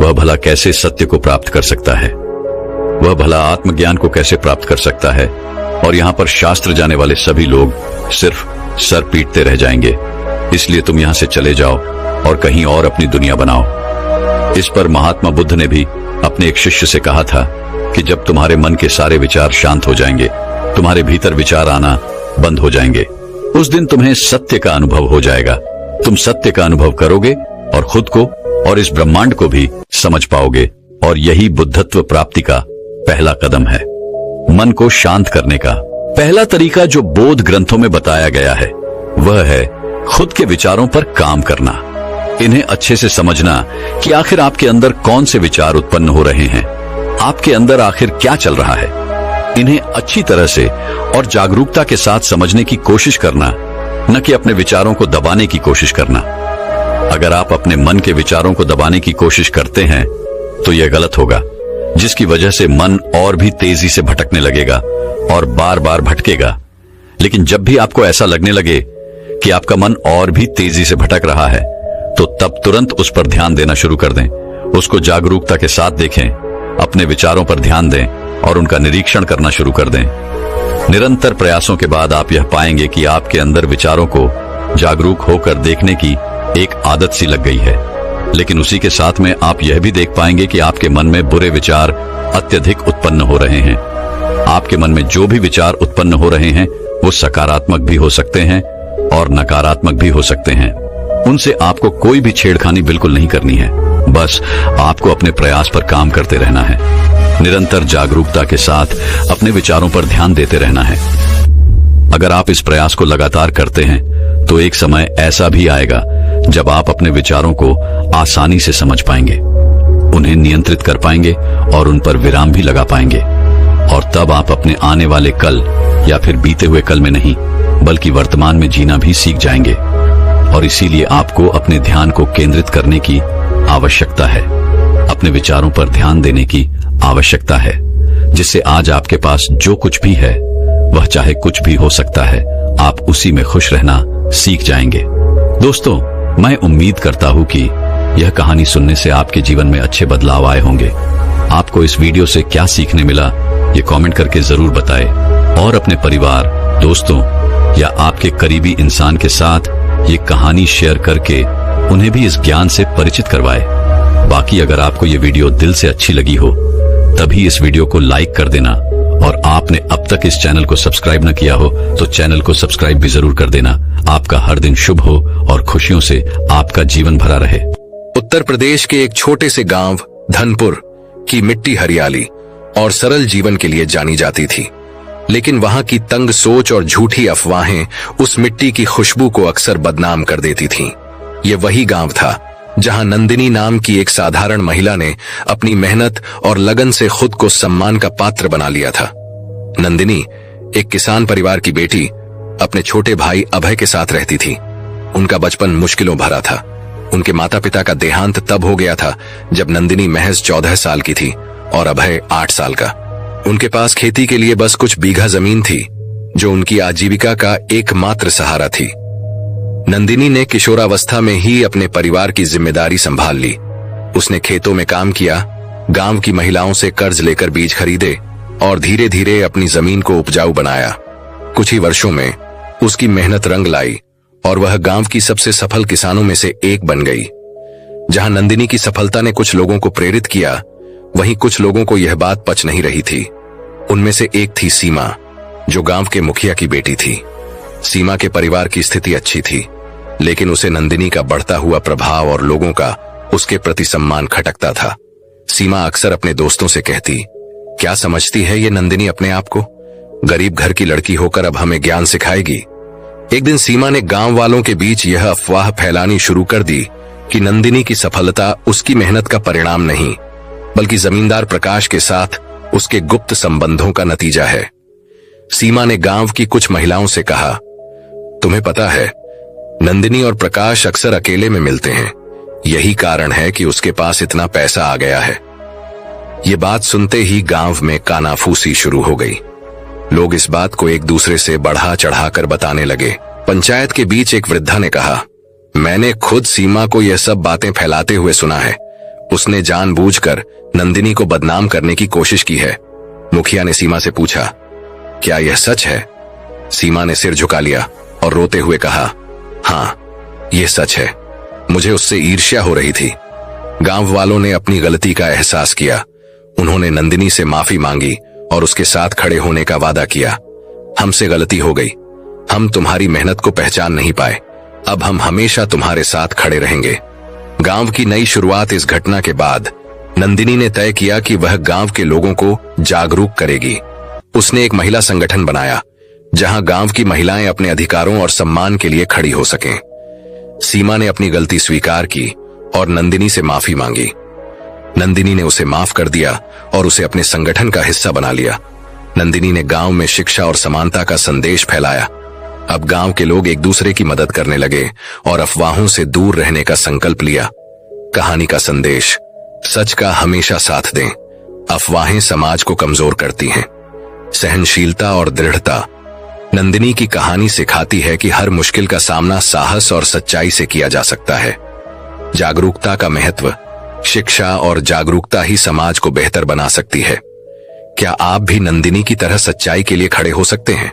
वह भला कैसे सत्य को प्राप्त कर सकता है, वह भला आत्मज्ञान को कैसे प्राप्त कर सकता है। और यहां पर शास्त्र जाने वाले सभी लोग सिर्फ सर पीटते रह जाएंगे। इसलिए तुम यहां से चले जाओ और कहीं और अपनी दुनिया बनाओ। इस पर महात्मा बुद्ध ने भी अपने एक शिष्य से कहा था कि जब तुम्हारे मन के सारे विचार शांत हो जाएंगे, तुम्हारे भीतर विचार आना बंद हो जाएंगे, उस दिन तुम्हें सत्य का अनुभव हो जाएगा। तुम सत्य का अनुभव करोगे और खुद को और इस ब्रह्मांड को भी समझ पाओगे। और यही बुद्धत्व प्राप्ति का पहला कदम है। मन को शांत करने का पहला तरीका जो बोध ग्रंथों में बताया गया है वह है खुद के विचारों पर काम करना। इन्हें अच्छे से समझना कि आखिर आपके अंदर कौन से विचार उत्पन्न हो रहे हैं, आपके अंदर आखिर क्या चल रहा है। इन्हें अच्छी तरह से और जागरूकता के साथ समझने की कोशिश करना, न कि अपने विचारों को दबाने की कोशिश करना। अगर आप अपने मन के विचारों को दबाने की कोशिश करते हैं तो यह गलत होगा, जिसकी वजह से मन और भी तेजी से भटकने लगेगा और बार बार भटकेगा। लेकिन जब भी आपको ऐसा लगने लगे कि आपका मन और भी तेजी से भटक रहा है तो तब तुरंत उस पर ध्यान देना शुरू कर दें। उसको जागरूकता के साथ देखें, अपने विचारों पर ध्यान दें और उनका निरीक्षण करना शुरू कर दें। निरंतर प्रयासों के बाद आप यह पाएंगे कि आपके अंदर विचारों को जागरूक होकर देखने की एक आदत सी लग गई है। लेकिन उसी के साथ में आप यह भी देख पाएंगे कि आपके मन में बुरे विचार अत्यधिक उत्पन्न हो रहे हैं। आपके मन में जो भी विचार उत्पन्न हो रहे हैं वो सकारात्मक भी हो सकते हैं और नकारात्मक भी हो सकते हैं। उनसे आपको कोई भी छेड़खानी बिल्कुल नहीं करनी है। बस आपको अपने प्रयास पर काम करते रहना है। निरंतर जागरूकता के साथ अपने विचारों पर ध्यान देते रहना है। अगर आप इस प्रयास को लगातार करते हैं तो एक समय ऐसा भी आएगा जब आप अपने विचारों को आसानी से समझ पाएंगे, उन्हें नियंत्रित कर पाएंगे और उन पर विराम भी लगा पाएंगे। और तब आप अपने आने वाले कल या फिर बीते हुए कल में नहीं बल्कि वर्तमान में जीना भी सीख जाएंगे। और इसीलिए आपको अपने ध्यान को केंद्रित करने की आवश्यकता है, अपने विचारों पर ध्यान देने की आवश्यकता है, जिससे आज आपके पास जो कुछ भी है वह चाहे कुछ भी हो सकता है, आप उसी में खुश रहना सीख जाएंगे। दोस्तों, मैं उम्मीद करता हूं कि यह कहानी सुनने से आपके जीवन में अच्छे बदलाव आए होंगे। आपको इस वीडियो से क्या सीखने मिला ये कमेंट करके जरूर बताएं और अपने परिवार, दोस्तों या आपके करीबी इंसान के साथ ये कहानी शेयर करके उन्हें भी इस ज्ञान से परिचित करवाएं। बाकी अगर आपको ये वीडियो दिल से अच्छी लगी हो तभी इस वीडियो को लाइक कर देना और आपने अब तक इस चैनल को सब्सक्राइब न किया हो तो चैनल को सब्सक्राइब भी जरूर कर देना। आपका हर दिन शुभ हो और खुशियों से आपका जीवन भरा रहे। उत्तर प्रदेश के एक छोटे से गांव धनपुर की मिट्टी हरियाली और सरल जीवन के लिए जानी जाती थी, लेकिन वहां की तंग सोच और झूठी अफवाहें उस मिट्टी की खुशबू को अक्सर बदनाम कर देती थीं। ये वही गांव था जहां नंदिनी नाम की एक साधारण महिला ने अपनी मेहनत और लगन से खुद को सम्मान का पात्र बना लिया था। नंदिनी एक किसान परिवार की बेटी अपने छोटे भाई अभय के साथ रहती थी। उनका बचपन मुश्किलों भरा था। उनके माता पिता का देहांत तब हो गया था जब नंदिनी महज 14 साल की थी और अभय 8 साल का। उनके पास खेती के लिए बस कुछ बीघा जमीन थी जो उनकी आजीविका का एकमात्र सहारा थी। नंदिनी ने किशोरावस्था में ही अपने परिवार की जिम्मेदारी संभाल ली। उसने खेतों में काम किया, गांव की महिलाओं से कर्ज लेकर बीज खरीदे और धीरे धीरे अपनी जमीन को उपजाऊ बनाया। कुछ ही वर्षों में उसकी मेहनत रंग लाई और वह गांव की सबसे सफल किसानों में से एक बन गई। जहां नंदिनी की सफलता ने कुछ लोगों को प्रेरित किया, वहीं कुछ लोगों को यह बात पच नहीं रही थी। उनमें से एक थी सीमा, जो गांव के मुखिया की बेटी थी। सीमा के परिवार की स्थिति अच्छी थी, लेकिन उसे नंदिनी का बढ़ता हुआ प्रभाव और लोगों का उसके प्रति सम्मान खटकता था। सीमा अक्सर अपने दोस्तों से कहती, क्या समझती है ये नंदिनी अपने आप को? गरीब घर की लड़की होकर अब हमें ज्ञान सिखाएगी। एक दिन सीमा ने गांव वालों के बीच यह अफवाह फैलानी शुरू कर दी कि नंदिनी की सफलता उसकी मेहनत का परिणाम नहीं, बल्कि जमींदार प्रकाश के साथ उसके गुप्त संबंधों का नतीजा है। सीमा ने गांव की कुछ महिलाओं से कहा, तुम्हें पता है, नंदिनी और प्रकाश अक्सर अकेले में मिलते हैं। यही कारण है कि उसके पास इतना पैसा आ गया है। ये बात सुनते ही गांव में कानाफूसी शुरू हो गई। लोग इस बात को एक दूसरे से बढ़ा चढ़ाकर बताने लगे। पंचायत के बीच एक वृद्धा ने कहा, मैंने खुद सीमा को यह सब बातें फैलाते हुए सुना है। उसने जानबूझकर नंदिनी को बदनाम करने की कोशिश की है। मुखिया ने सीमा से पूछा, क्या यह सच है? सीमा ने सिर झुका लिया और रोते हुए कहा, हाँ, यह सच है। मुझे उससे ईर्ष्या हो रही थी। गांव वालों ने अपनी गलती का एहसास किया। उन्होंने नंदिनी से माफी मांगी और उसके साथ खड़े होने का वादा किया। हमसे गलती हो गई, हम तुम्हारी मेहनत को पहचान नहीं पाए। अब हम हमेशा तुम्हारे साथ खड़े रहेंगे। गांव की नई शुरुआत इस घटना के बाद नंदिनी ने तय किया कि वह गांव के लोगों को जागरूक करेगी। उसने एक महिला संगठन बनाया जहां गांव की महिलाएं अपने अधिकारों और सम्मान के लिए खड़ी हो सकें। सीमा ने अपनी गलती स्वीकार की और नंदिनी से माफी मांगी। नंदिनी ने उसे माफ कर दिया और उसे अपने संगठन का हिस्सा बना लिया। नंदिनी ने गांव में शिक्षा और समानता का संदेश फैलाया। अब गांव के लोग एक दूसरे की मदद करने लगे और अफवाहों से दूर रहने का संकल्प लिया। कहानी का संदेश, सच का हमेशा साथ दें। अफवाहें समाज को कमजोर करती हैं। सहनशीलता और दृढ़ता। नंदिनी की कहानी सिखाती है कि हर मुश्किल का सामना साहस और सच्चाई से किया जा सकता है। जागरूकता का महत्व। शिक्षा और जागरूकता ही समाज को बेहतर बना सकती है। क्या आप भी नंदिनी की तरह सच्चाई के लिए खड़े हो सकते हैं?